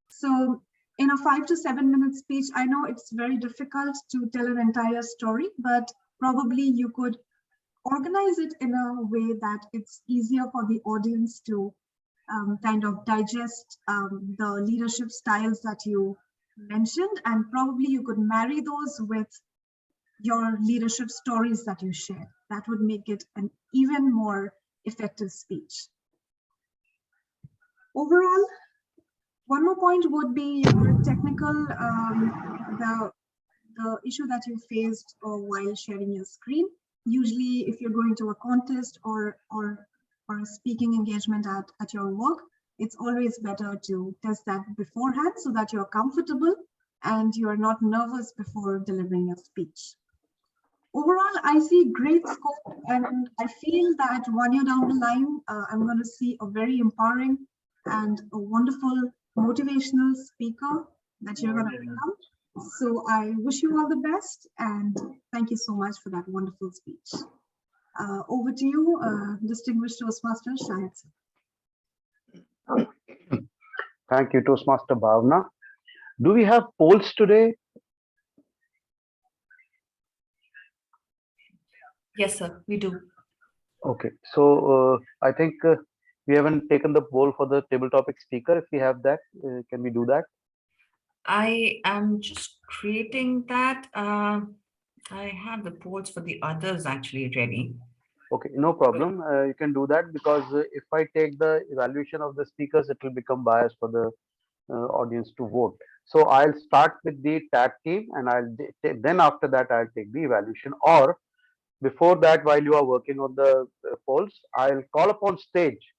So in a 5 to 7 minute speech, I know it's very difficult to tell an entire story, but probably you could organize it in a way that it's easier for the audience to kind of digest the leadership styles that you mentioned, and probably you could marry those with your leadership stories that you share. That would make it an even more effective speech. Overall, one more point would be your technical, the issue that you faced while sharing your screen. Usually, if you're going to a contest or a speaking engagement at your work, it's always better to test that beforehand so that you're comfortable and you're not nervous before delivering your speech. Overall, I see great scope, and I feel that 1 year down the line, I'm going to see a very empowering and a wonderful motivational speaker that you're going to become. So I wish you all the best, and thank you so much for that wonderful speech. Over to you, distinguished Toastmaster Shahid. Thank you, Toastmaster Bhavna. Do we have polls today? Yes, sir, we do. Okay, so I think we haven't taken the poll for the table topic speaker. If we have that, can we do that? I am just creating that. I have the polls for the others actually ready. Okay, no problem. You can do that, because if I take the evaluation of the speakers, it will become biased for the audience to vote. So I'll start with the tag team, and then after that I'll take the evaluation. Or before that, while you are working on the polls, I'll call upon stage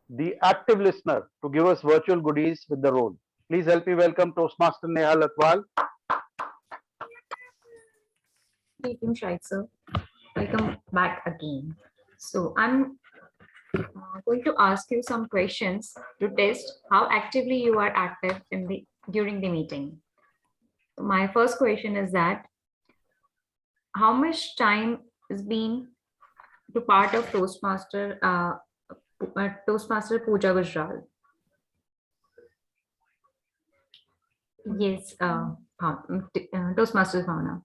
the active listener to give us virtual goodies with the role. Please help me welcome Toastmaster Neha Latwal. Welcome, Shahid sir. Welcome back again. So I'm going to ask you some questions to test how actively you are active during the meeting. My first question is that how much time has been to part of Toastmaster Pooja Gujral? Yes, Toastmaster Bhavna.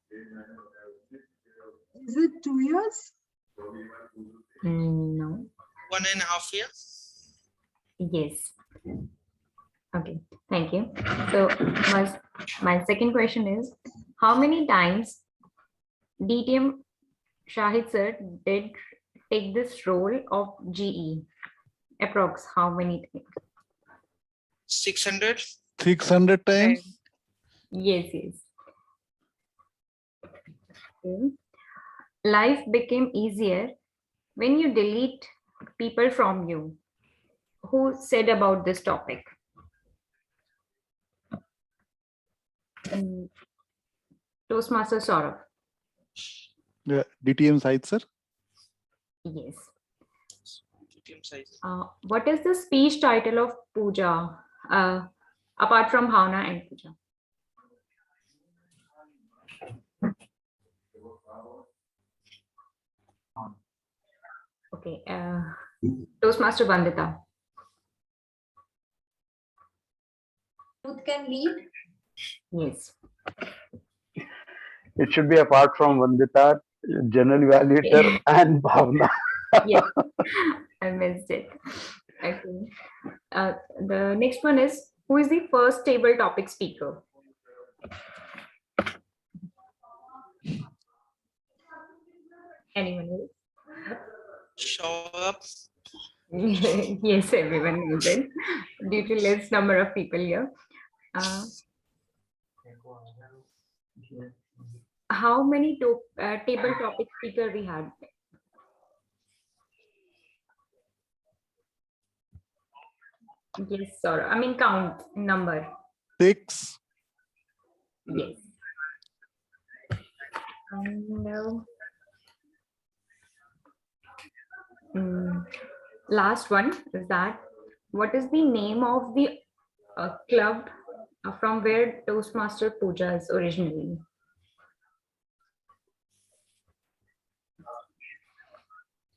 Is it 2 years? No. 1.5 years. Yes. Okay, thank you. So my second question is, how many times DTM Shahid sir did take this role of GE? Approx how many times? 600. 600 times. Yes. Okay. Life became easier when you delete people from you. Who said about this topic? Toastmaster Saurabh. Yeah, DTM side, sir. Yes. DTM size. What is the speech title of Pooja, apart from Bhavna and Pooja? Okay. Toastmaster Vandita. Truth can lead. Yes. It should be apart from Vandita, Journal Evaluator, and Bhavna. Yes, I missed it. Okay. The next one is, who is the first table topic speaker? Anyone else? Show up. Yes, everyone knows it due to less number of people here. How many table topic speaker we had? Yes, sir. I mean count number. 6. Yes. And last one is that, what is the name of the club from where Toastmaster Pooja is originally?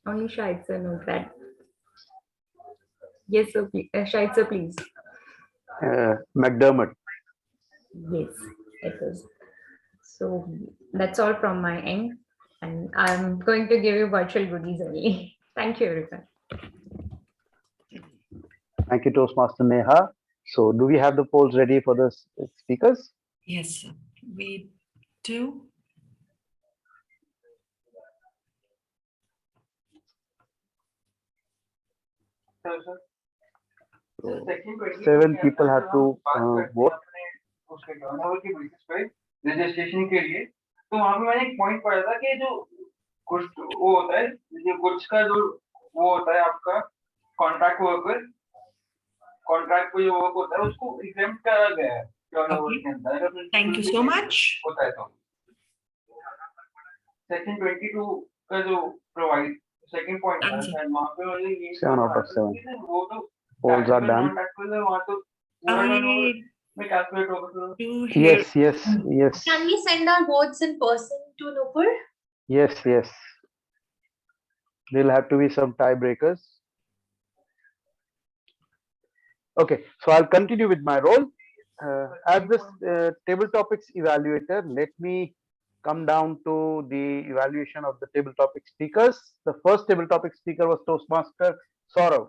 Only Shahid sir knows that. Yes, sir. Shahid sir, please. McDermott. Yes, it is. So that's all from my end, and I'm going to give you virtual goodies only. Thank you, everyone. Thank you, Toastmaster Neha. So, do we have the polls ready for the speakers? Yes, sir. We do. So, 7 people have to vote. Registration के लिए तो वहां पे मैंने एक point पढ़ा था कि जो कुछ वो होता है जो कुछ का जो वो होता है आपका कॉन्ट्रैक्ट वर्कर कॉन्ट्रैक्ट को जो वर्क होता है उसको एग्जेम्प्ट करा गया है टर्नओवर के अंदर। Thank you so much. होता है तो सेक्शन 22 का जो प्रोवाइड सेकंड पॉइंट था शायद वहां पे मुझे ये 7 out of 7. वो तो Polls are done. वहां तो Yes, yes, yes. Can we send our votes in person to Nupur? Yes, yes. There'll have to be some tiebreakers. Okay, so I'll continue with my role. As this table topics evaluator, let me come down to the evaluation of the table topic speakers. The first table topic speaker was Toastmaster Saurav.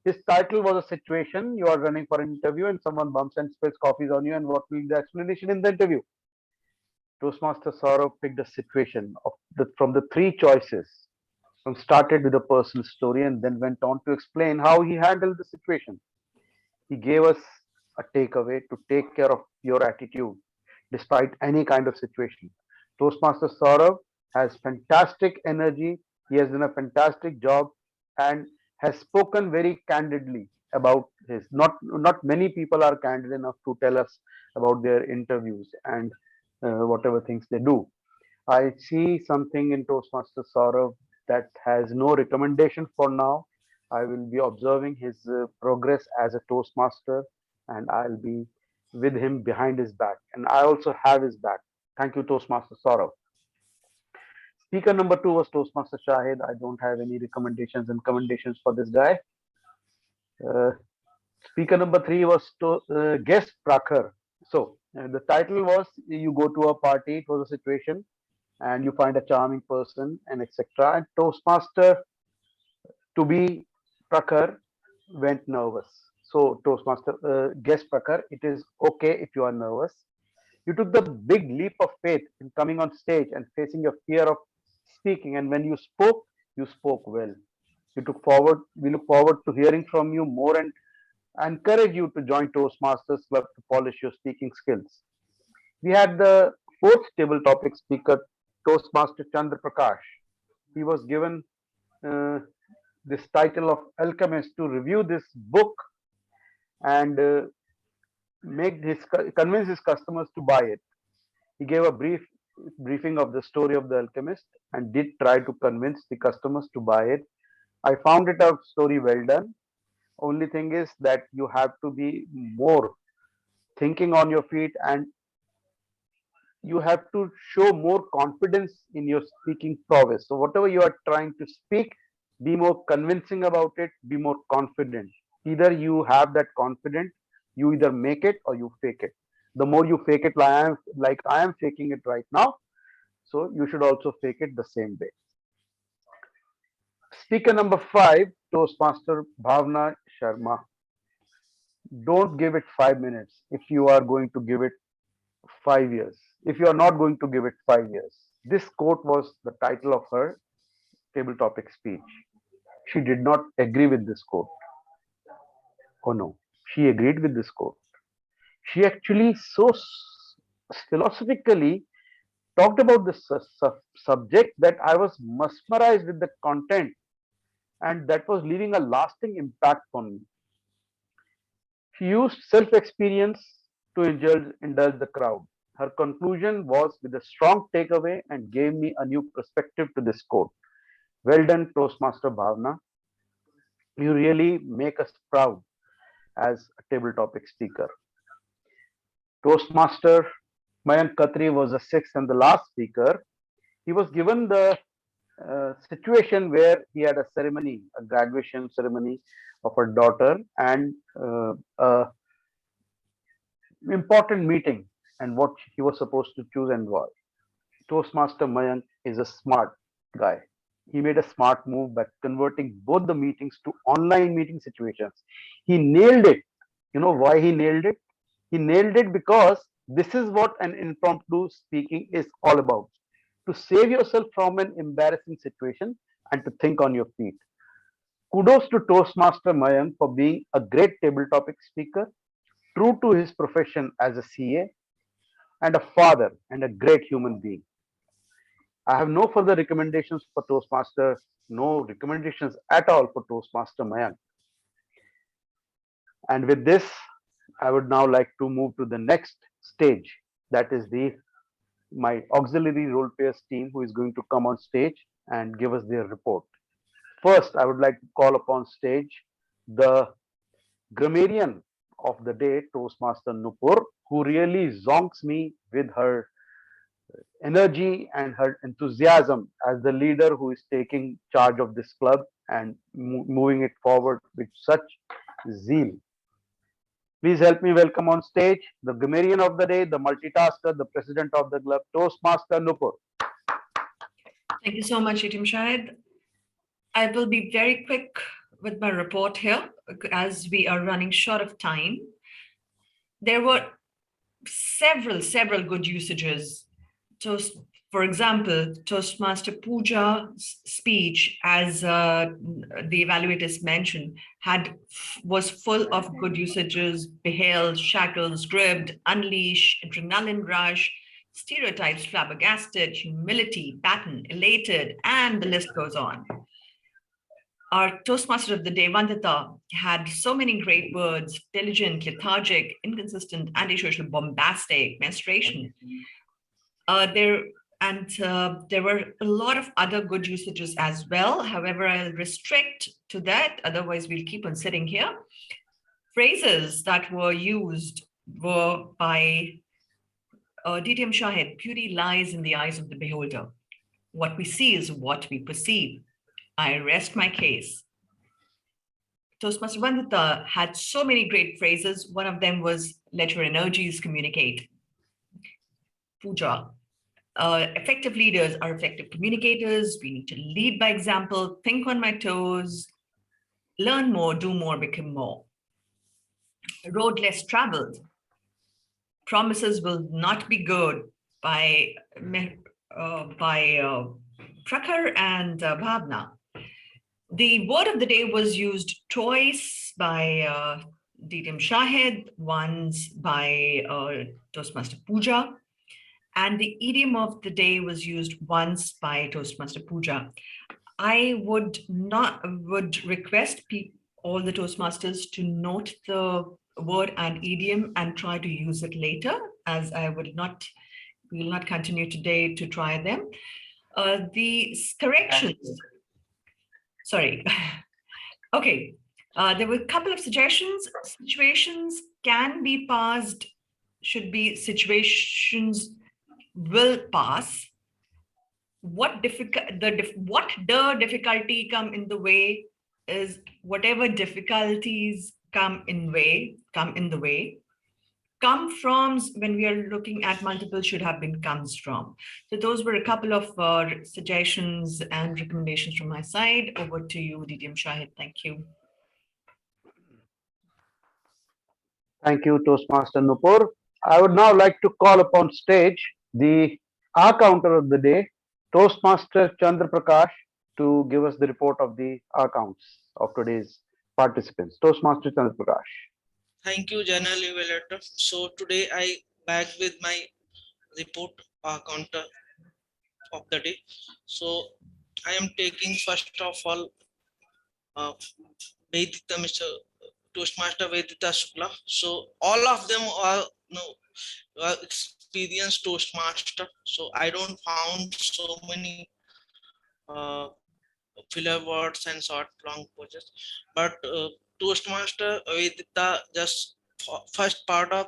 His title was a situation. You are running for an interview and someone bumps and spills coffees on you, and what will be the explanation in the interview? Toastmaster Saurav picked a situation from the 3 choices, and started with a personal story and then went on to explain how he handled the situation. He gave us a takeaway to take care of your attitude despite any kind of situation. Toastmaster Saurav has fantastic energy. He has done a fantastic job and has spoken very candidly about his. Not many people are candid enough to tell us about their interviews and whatever things they do. I see something in Toastmaster Saurav that has no recommendation for now. I will be observing his progress as a Toastmaster, and I'll be with him behind his back. And I also have his back. Thank you, Toastmaster Saurav. Speaker number 2 was Toastmaster Shahid. I don't have any recommendations and commendations for this guy. Speaker number 3 was guest Prakhar. So the title was, you go to a party, it was a situation, and you find a charming person and etc. And Toastmaster to be Prakhar went nervous. So Toastmaster guest Prakhar, it is okay if you are nervous. You took the big leap of faith in coming on stage and facing your fear of speaking, and when you spoke well. We look forward to hearing from you more and encourage you to join Toastmasters Club to polish your speaking skills. We had the 4th table topic speaker, Toastmaster Chandra Prakash. He was given this title of Alchemist to review this book and convince his customers to buy it. He gave a briefing of the story of the alchemist and did try to convince the customers to buy it. I found it a story well done. Only thing is that you have to be more thinking on your feet, and you have to show more confidence in your speaking prowess. So whatever you are trying to speak, be more convincing about it, be more confident. Either you have that confidence, you either make it or you fake it. The more you fake it like I am faking it right now, So you should also fake it the same way. Speaker number 5, Toastmaster Bhavna Sharma. Don't give it 5 minutes if you are going to give it 5 years. If you are not going to give it 5 years. This quote was the title of her table topic speech. She did not agree with this quote. Oh no, she agreed with this quote. She actually so philosophically talked about this subject that I was mesmerized with the content, and that was leaving a lasting impact on me. She used self-experience to indulge the crowd. Her conclusion was with a strong takeaway and gave me a new perspective to this quote. Well done, Toastmaster Bhavna. You really make us proud as a table topic speaker. Toastmaster Mayan Khatri was the sixth and the last speaker. He was given the situation where he had a ceremony, a graduation ceremony of her daughter, and a important meeting, and what he was supposed to choose and why. Toastmaster Mayank is a smart guy. He made a smart move by converting both the meetings to online meeting situations. He nailed it. You know why he nailed it? He nailed it because this is what an impromptu speaking is all about. To save yourself from an embarrassing situation and to think on your feet. Kudos to Toastmaster Mayank for being a great table topic speaker, true to his profession as a CA, and a father and a great human being. I have no further recommendations for Toastmaster, no recommendations at all for Toastmaster Mayank. And with this, I would now like to move to the next stage. That is my auxiliary role players team who is going to come on stage and give us their report. First, I would like to call upon stage the grammarian of the day, Toastmaster Nupur, who really zonks me with her energy and her enthusiasm as the leader who is taking charge of this club and moving it forward with such zeal. Please help me welcome on stage the grammarian of the day, the multitasker, the president of the club, Toastmaster Nupur. Thank you so much, Dtm Shahid. I will be very quick with my report here as we are running short of time. There were several good usages. For example, Toastmaster Pooja's speech, as the evaluators mentioned, was full of good usages: beheld, shackled, gripped, unleash, adrenaline rush, stereotypes, flabbergasted, humility, batten, elated, and the list goes on. Our Toastmaster of the day, Vandita, had so many great words: diligent, lethargic, inconsistent, antisocial, bombastic, menstruation. There were a lot of other good usages as well. However, I'll restrict to that. Otherwise, we'll keep on sitting here. Phrases that were used were by Dtm Shahid. Beauty lies in the eyes of the beholder. What we see is what we perceive. I rest my case. Toastmaster Vandita had so many great phrases. One of them was, let your energies communicate. Pooja, effective leaders are effective communicators. We need to lead by example, think on my toes, learn more, do more, become more. Road less traveled. Promises will not be good by Prakhar and Bhavna. The word of the day was used twice by Dtm Shahid, once by Toastmaster Pooja, and the idiom of the day was used once by Toastmaster Pooja. I would request all the Toastmasters to note the word and idiom and try to use it later, as we will not continue today to try them. The corrections. Sorry. Okay. There were a couple of suggestions. Situations can be passed, should be situations will pass. What the difficulty come in the way is whatever difficulties come in the way. come froms, when we are looking at multiple, should have been comes from. So those were a couple of suggestions and recommendations from my side. Over to you, DTM Shahid. Thank you. Thank you, Toastmaster Nupur. I would now like to call upon stage the R counter of the day, Toastmaster Chandra Prakash, to give us the report of the R counts of today's participants. Toastmaster Chandra Prakash. Thank you, Journal Evaluator. So today I back with my report counter of the day. So I am taking first of all Vedita, Mr. Toastmaster Vandita Shukla. So all of them are experienced Toastmaster. So I don't found so many filler words and short long poses, but Toastmaster Vedita just first part of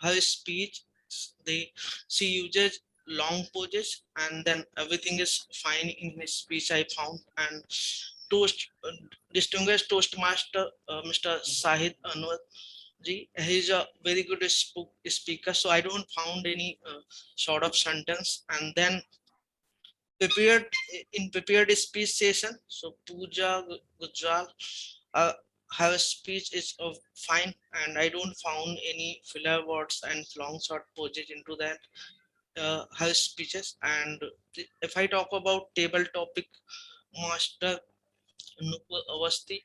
her speech, they she uses long poses and then everything is fine in his speech I found. And toast distinguished Toastmaster Mr. Sahid Anwar ji, he's a very good speaker, so I don't found any sort of sentence. And then prepared speech session, so Pooja Gujral her speech is fine, and I don't found any filler words and long short poses into that her speeches. And if I talk about table topic, Master Nupur Awasthi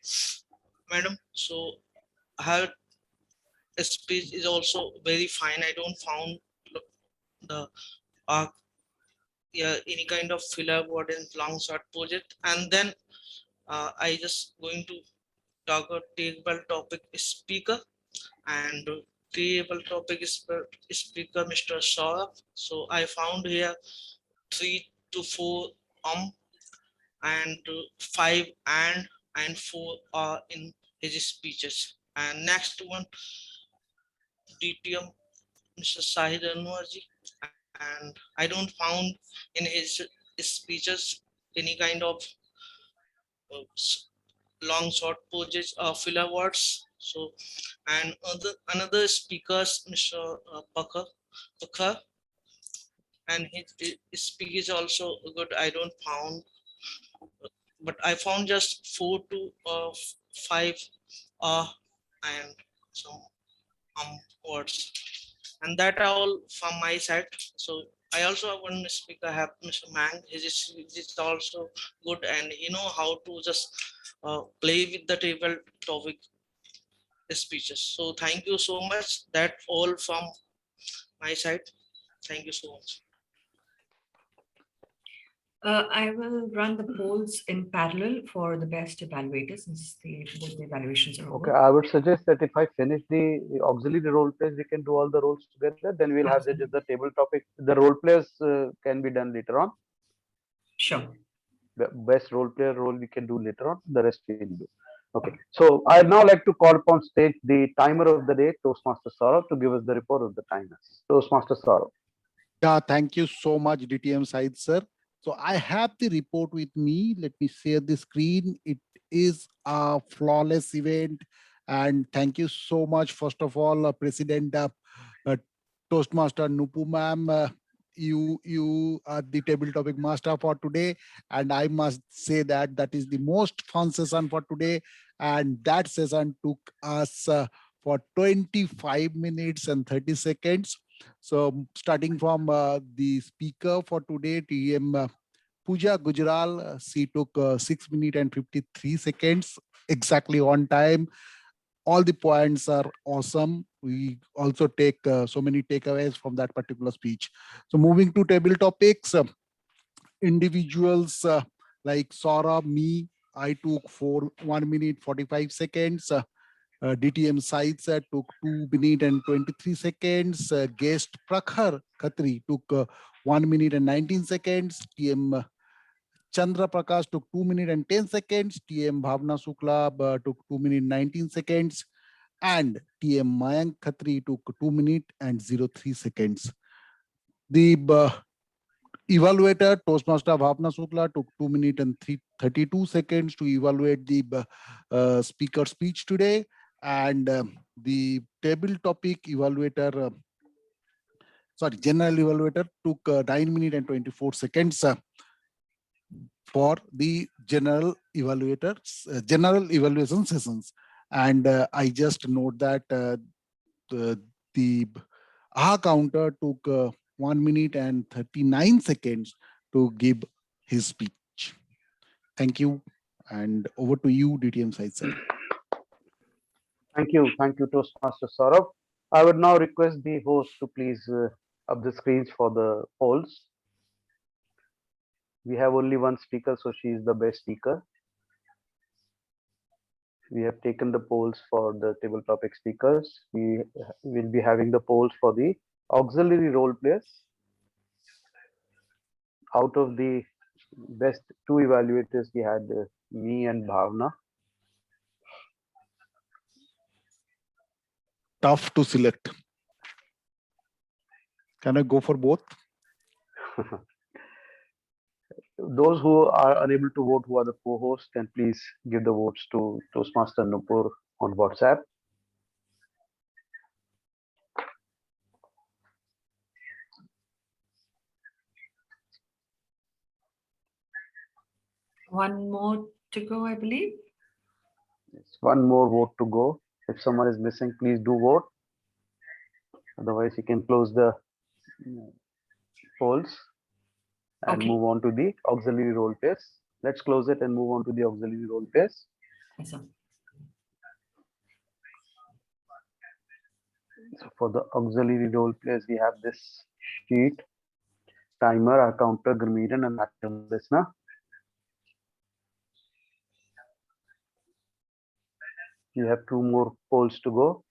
madam, so her speech is also very fine. I don't found the yeah, any kind of filler word in long short project. And then I just going to talk about table topic speaker, and table topic is speaker Mr. Saurabh. So I found here 3 to 4 and 5 and 4 are in his speeches. And next one, DTM Mr. Sahid Anwarji, and I don't found in his speeches any kind of long short poses or filler words. So, and another speakers, Mr. Pakar, and his speech is also good. I don't found, but I found just 4 to 5 and some words, and that are all from my side. So I also have one speaker, I have Mr. Mang. He's also good, and he know how to just play with the table topic speeches. So thank you so much. That all from my side. Thank you so much. I will run the polls in parallel for the best evaluators since both the evaluations are over. Okay, I would suggest that if I finish the auxiliary role plays, we can do all the roles together. Then we'll have the table topic. The role plays can be done later on. Sure. The best role player role we can do later on. The rest we will do. Okay. So I'd now like to call upon stage the timer of the day, Toastmaster Saurabh, to give us the report of the timers. Toastmaster Saurabh. Yeah, thank you so much, DTM Said sir. So I have the report with me. Let me share the screen. It is a flawless event. And thank you so much, first of all, President Toastmaster Nupu ma'am. You are the table topic master for today. And I must say that that is the most fun session for today. And that session took us for 25 minutes and 30 seconds. So starting from the speaker for today, TM Pooja Gujral, she took 6 minutes and 53 seconds, exactly on time. All the points are awesome. We also take so many takeaways from that particular speech. So moving to table topics, individuals like Saurabh, me, I took 1 minute 45 seconds. DTM Sites took 2 minutes and 23 seconds. Guest Prakhar Khatri took 1 minute and 19 seconds. TM Chandra Prakash took 2 minutes and 10 seconds. TM Bhavna Shukla took 2 minutes 19 seconds. And TM Mayan Khatri took 2 minutes and 03 seconds. The evaluator, Toastmaster Bhavna Shukla, took 2 minutes and 32 seconds to evaluate the speaker speech today. And the table topic evaluator, general evaluator took 9 minutes and 24 seconds for the general evaluators, general evaluation sessions. And I just note that the AHA counter took 1 minute and 39 seconds to give his speech. Thank you. And over to you, DTM side, sir. Thank you, Toastmaster Saurabh. I would now request the host to please up the screens for the polls. We have only one speaker, so she is the best speaker. We have taken the polls for the table topic speakers. We will be having the polls for the auxiliary role players. Out of the best two evaluators, we had me and Bhavna. Tough to select. Can I go for both? Those who are unable to vote, who are the co-hosts, can please give the votes to Toastmaster Nupur on WhatsApp. One more to go, I believe. Yes, one more vote to go. If someone is missing, please do vote. Otherwise, you can close the polls and move on to the auxiliary role plays. Let's close it and move on to the auxiliary role plays. Awesome. So for the auxiliary role plays, we have this sheet, timer, our counter, Gurmeet, and active listener. You have two more polls to go.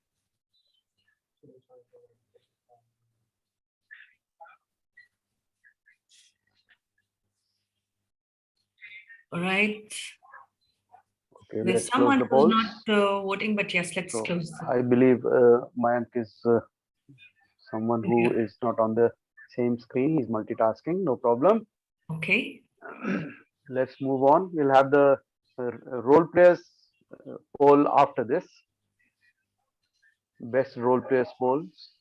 All right. Okay, There's let's close someone the who's polls. not voting, but yes, let's So close. I believe Mayan is someone who is not on the same screen. He's multitasking, no problem. Okay. Let's move on. We'll have the role players poll after this. Best role players polls.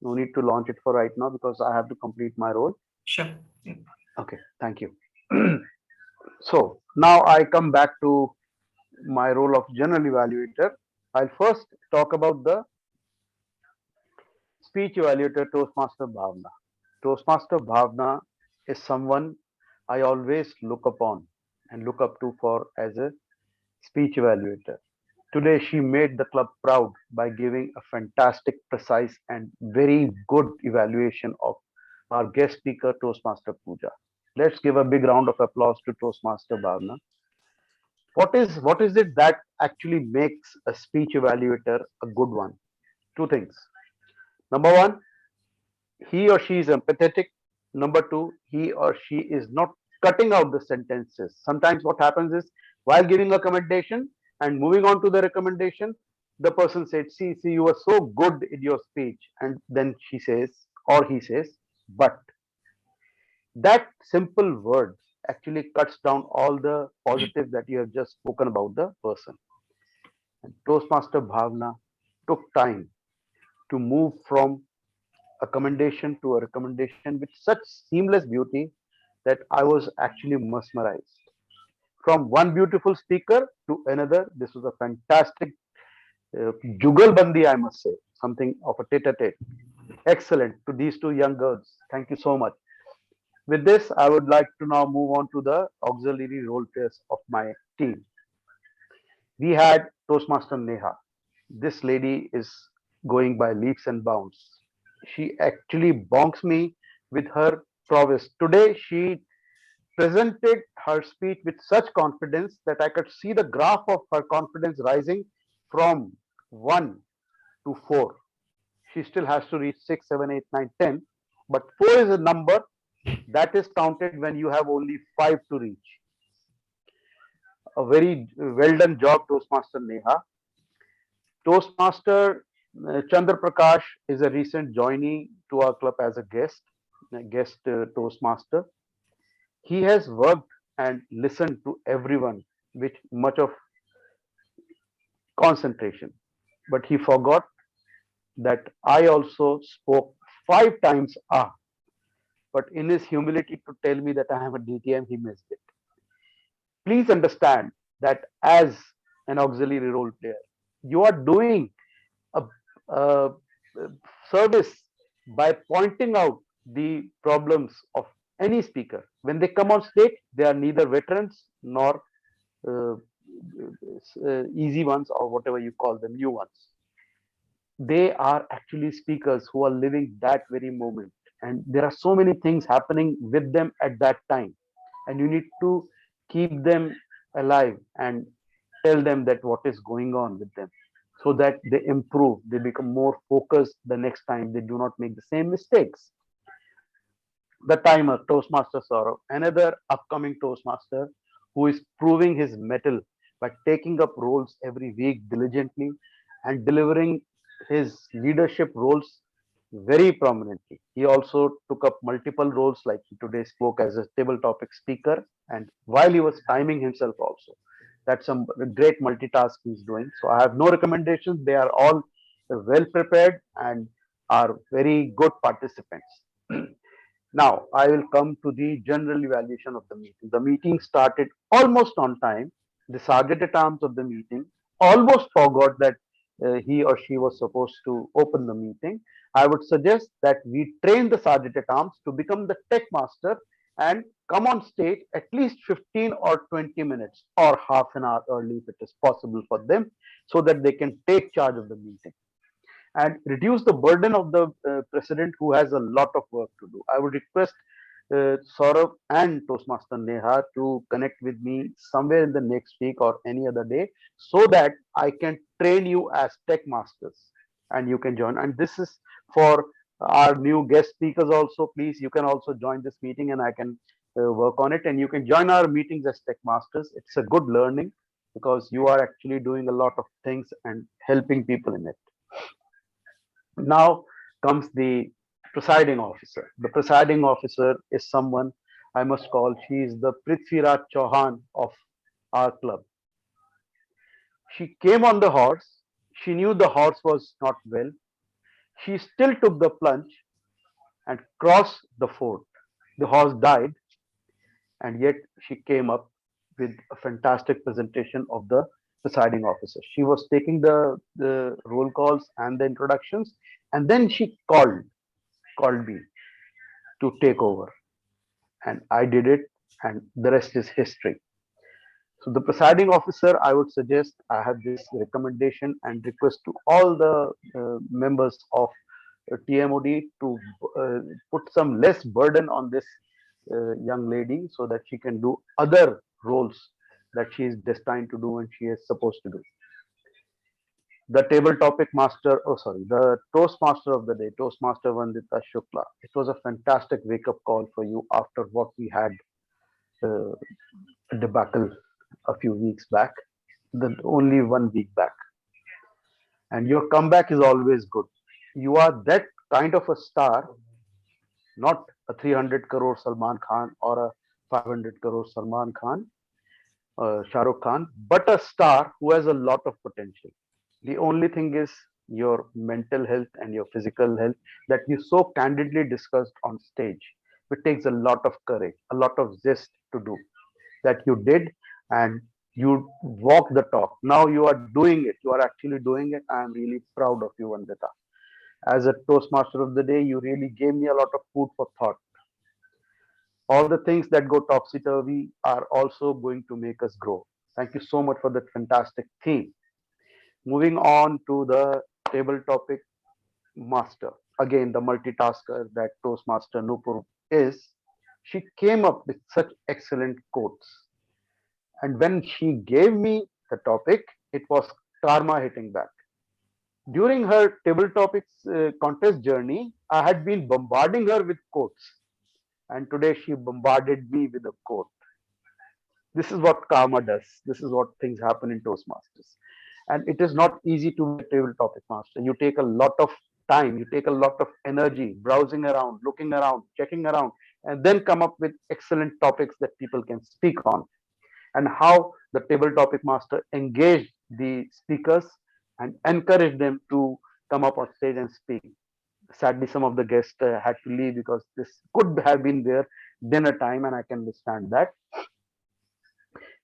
No need to launch it for right now because I have to complete my role. Sure. Yeah. Okay, thank you. So now I come back to my role of general evaluator. I'll first talk about the speech evaluator, Toastmaster Bhavna. Toastmaster Bhavna is someone I always look upon and look up to for as a speech evaluator. Today, she made the club proud by giving a fantastic, precise, and very good evaluation of our guest speaker, Toastmaster Pooja. Let's give a big round of applause to Toastmaster Bhavna. What is it that actually makes a speech evaluator a good one? Two things. Number one, he or she is empathetic. Number two, he or she is not cutting out the sentences. Sometimes what happens is while giving a commendation and moving on to the recommendation, the person said, see, you were so good in your speech. And then she says, or he says, but. That simple word actually cuts down all the positive that you have just spoken about the person. And Toastmaster Bhavna took time to move from a commendation to a recommendation with such seamless beauty that I was actually mesmerized. From one beautiful speaker to another, this was a fantastic jugalbandi, I must say, something of a tete-a-tete. Excellent to these two young girls. Thank you so much. With this, I would like to now move on to the auxiliary role players of my team. We had Toastmaster Neha. This lady is going by leaps and bounds. She actually bonks me with her prowess. Today, she presented her speech with such confidence that I could see the graph of her confidence rising from 1 to 4. She still has to reach 6, 7, 8, 9, 10. But 4 is a number that is counted when you have only 5 to reach. A very well done job, Toastmaster Neha. Toastmaster Chandra Prakash is a recent joinee to our club as a guest Toastmaster. He has worked and listened to everyone with much of concentration. But he forgot that I also spoke 5 times ah. But in his humility to tell me that I am a DTM, he missed it. Please understand that as an auxiliary role player, you are doing a service by pointing out the problems of any speaker. When they come on stage, they are neither veterans nor uh, easy ones or whatever you call them, new ones. They are actually speakers who are living that very moment. And there are so many things happening with them at that time. And you need to keep them alive and tell them that what is going on with them so that they improve, they become more focused the next time, they do not make the same mistakes. The timer, Toastmaster Saurav, another upcoming Toastmaster who is proving his mettle by taking up roles every week diligently and delivering his leadership roles very prominently. He also took up multiple roles, like he today spoke as a table topic speaker, and while he was timing himself also. That's some great multitask he's doing. So I have no recommendations. They are all well prepared and are very good participants. Now, I will come to the general evaluation of the meeting. The meeting started almost on time. The sergeant at arms of the meeting almost forgot that he or she was supposed to open the meeting. I would suggest that we train the sergeant at arms to become the tech master and come on stage at least 15 or 20 minutes or half an hour early if it is possible for them, so that they can take charge of the meeting and reduce the burden of the president who has a lot of work to do. I would request Saurabh and Toastmaster Neha to connect with me somewhere in the next week or any other day so that I can train you as tech masters and you can join. And this is for our new guest speakers also. Please, you can also join this meeting and I can work on it. And you can join our meetings as tech masters. It's a good learning because you are actually doing a lot of things and helping people in it. Now comes the presiding officer. The presiding officer is someone I must call, she is the Prithviraj Chauhan of our club. She came on the horse. She knew the horse was not well. She still took the plunge and crossed the ford. The horse died, and yet she came up with a fantastic presentation of the presiding officer. She was taking the roll calls and the introductions, and then she called me to take over, and I did it, and the rest is history. So the presiding officer, I would suggest, I have this recommendation and request to all the members of TMOD to put some less burden on this young lady so that she can do other roles that she is destined to do and she is supposed to do. The table topic master, oh sorry, the Toastmaster of the day, Toastmaster Vandita Shukla. It was a fantastic wake-up call for you after what we had a debacle a few weeks back, only 1 week back. And your comeback is always good. You are that kind of a star, not a 300 crore Salman Khan or a 500 crore Salman Khan, Shah Rukh Khan, but a star who has a lot of potential. The only thing is your mental health and your physical health that you so candidly discussed on stage. It takes a lot of courage, a lot of zest to do that you did, and you walk the talk. Now you are doing it. You are actually doing it. I am really proud of you, Vandita. As a Toastmaster of the day, you really gave me a lot of food for thought. All the things that go topsy-turvy are also going to make us grow. Thank you so much for that fantastic theme. Moving on to the table topic master. Again, the multitasker that Toastmaster Nupur is. She came up with such excellent quotes. And when she gave me the topic, it was karma hitting back. During her table topics contest journey, I had been bombarding her with quotes. And today she bombarded me with a quote. This is what karma does. This is what things happen in Toastmasters. And it is not easy to be a table topic master. You take a lot of time, you take a lot of energy, browsing around, looking around, checking around, and then come up with excellent topics that people can speak on. And how the table topic master engaged the speakers and encouraged them to come up on stage and speak. Sadly, some of the guests had to leave because this could have been their dinner time, and I can understand that.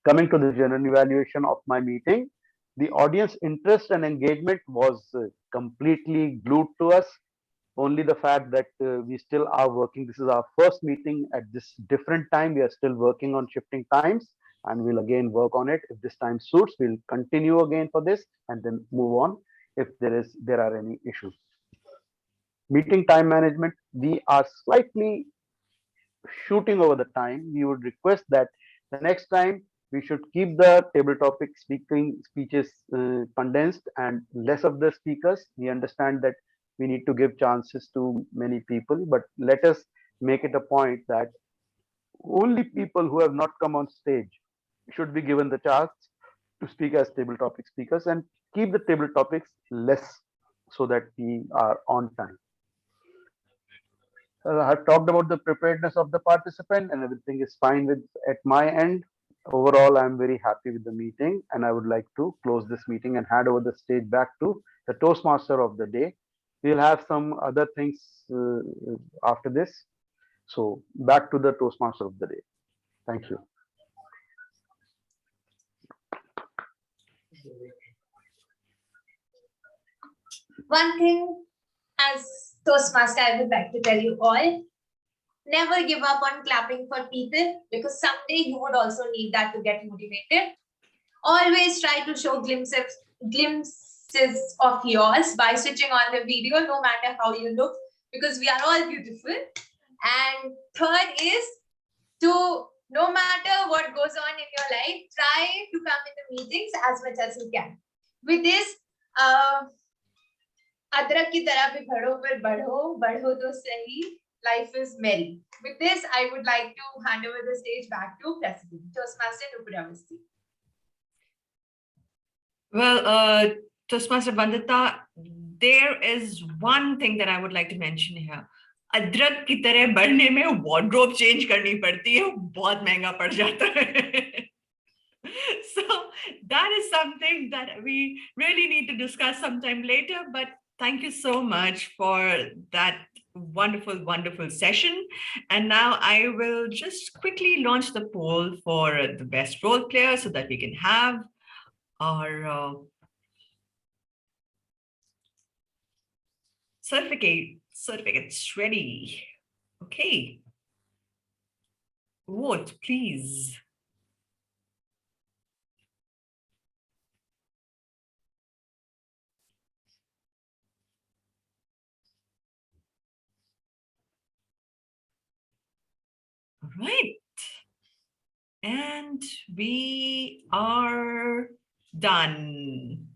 Coming to the general evaluation of my meeting, the audience interest and engagement was completely glued to us. Only the fact that we still are working. This is our first meeting at this different time. We are still working on shifting times, and we'll again work on it. If this time suits, we'll continue again for this and then move on if there are any issues. Meeting time management, we are slightly shooting over the time. We would request that the next time we should keep the table topic speeches condensed and less of the speakers. We understand that we need to give chances to many people, but let us make it a point that only people who have not come on stage should be given the chance to speak as table topic speakers, and keep the table topics less so that we are on time. I've talked about the preparedness of the participant, and everything is fine at my end. Overall, I'm very happy with the meeting, and I would like to close this meeting and hand over the stage back to the Toastmaster of the day. We'll have some other things after this. So back to the Toastmaster of the day. Thank you. One thing as Toastmaster I would like to tell you all, never give up on clapping for people, because someday you would also need that to get motivated. Always try to show glimpses of yours by switching on the video, no matter how you look, because we are all beautiful. And third is to, no matter what goes on in your life, try to come in the meetings as much as you can. With this, अदरक की तरह भी बढ़ो पर बढ़ो तो सही. Life is merry. With this, I would like to hand over the stage back to President Toastmaster Pooja. Well, Toastmaster Vandita, there is one thing that I would like to mention here. अदरक की तरह बढ़ने में wardrobe change करनी पड़ती है, बहुत महंगा पड़ जाता है. So that is something that we really need to discuss sometime later. But thank you so much for that wonderful, wonderful session. And now I will just quickly launch the poll for the best role player so that we can have our certificates ready. Okay. Vote, please. All right. And we are done.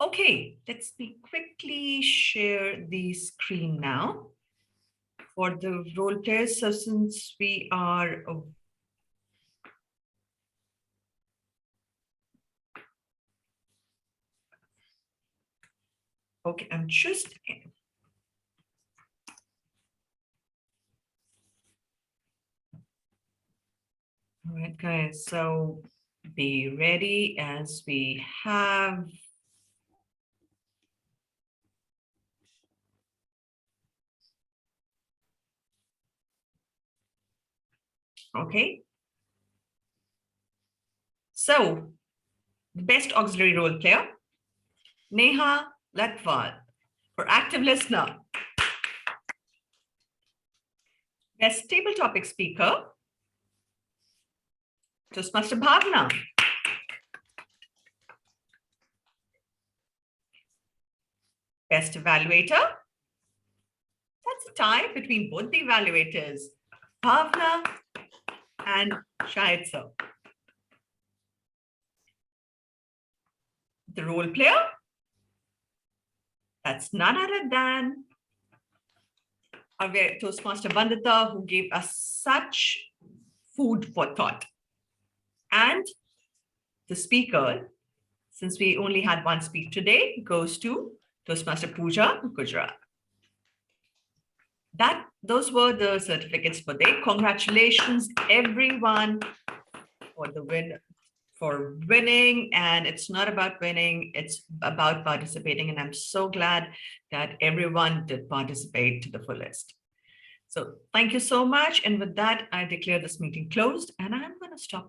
Okay, let's quickly share the screen now for the role players. So since we are okay, I'm just all right, guys, so be ready as we have okay. So the best auxiliary role player, Neha Latwal, for active listener. Best table topic speaker, Toastmaster Bhavna. Best evaluator, that's a tie between both the evaluators, Bhavna and Shahid sir. The role player, that's none other than our Toastmaster Vandita, who gave us such food for thought. And the speaker, since we only had one speak today, goes to Toastmaster Pooja, Gujarat. Those were the certificates for the day. Congratulations, everyone, for the win for winning, and it's not about winning, it's about participating. And I'm so glad that everyone did participate to the fullest. So thank you so much. And with that, I declare this meeting closed, and I'm going to stop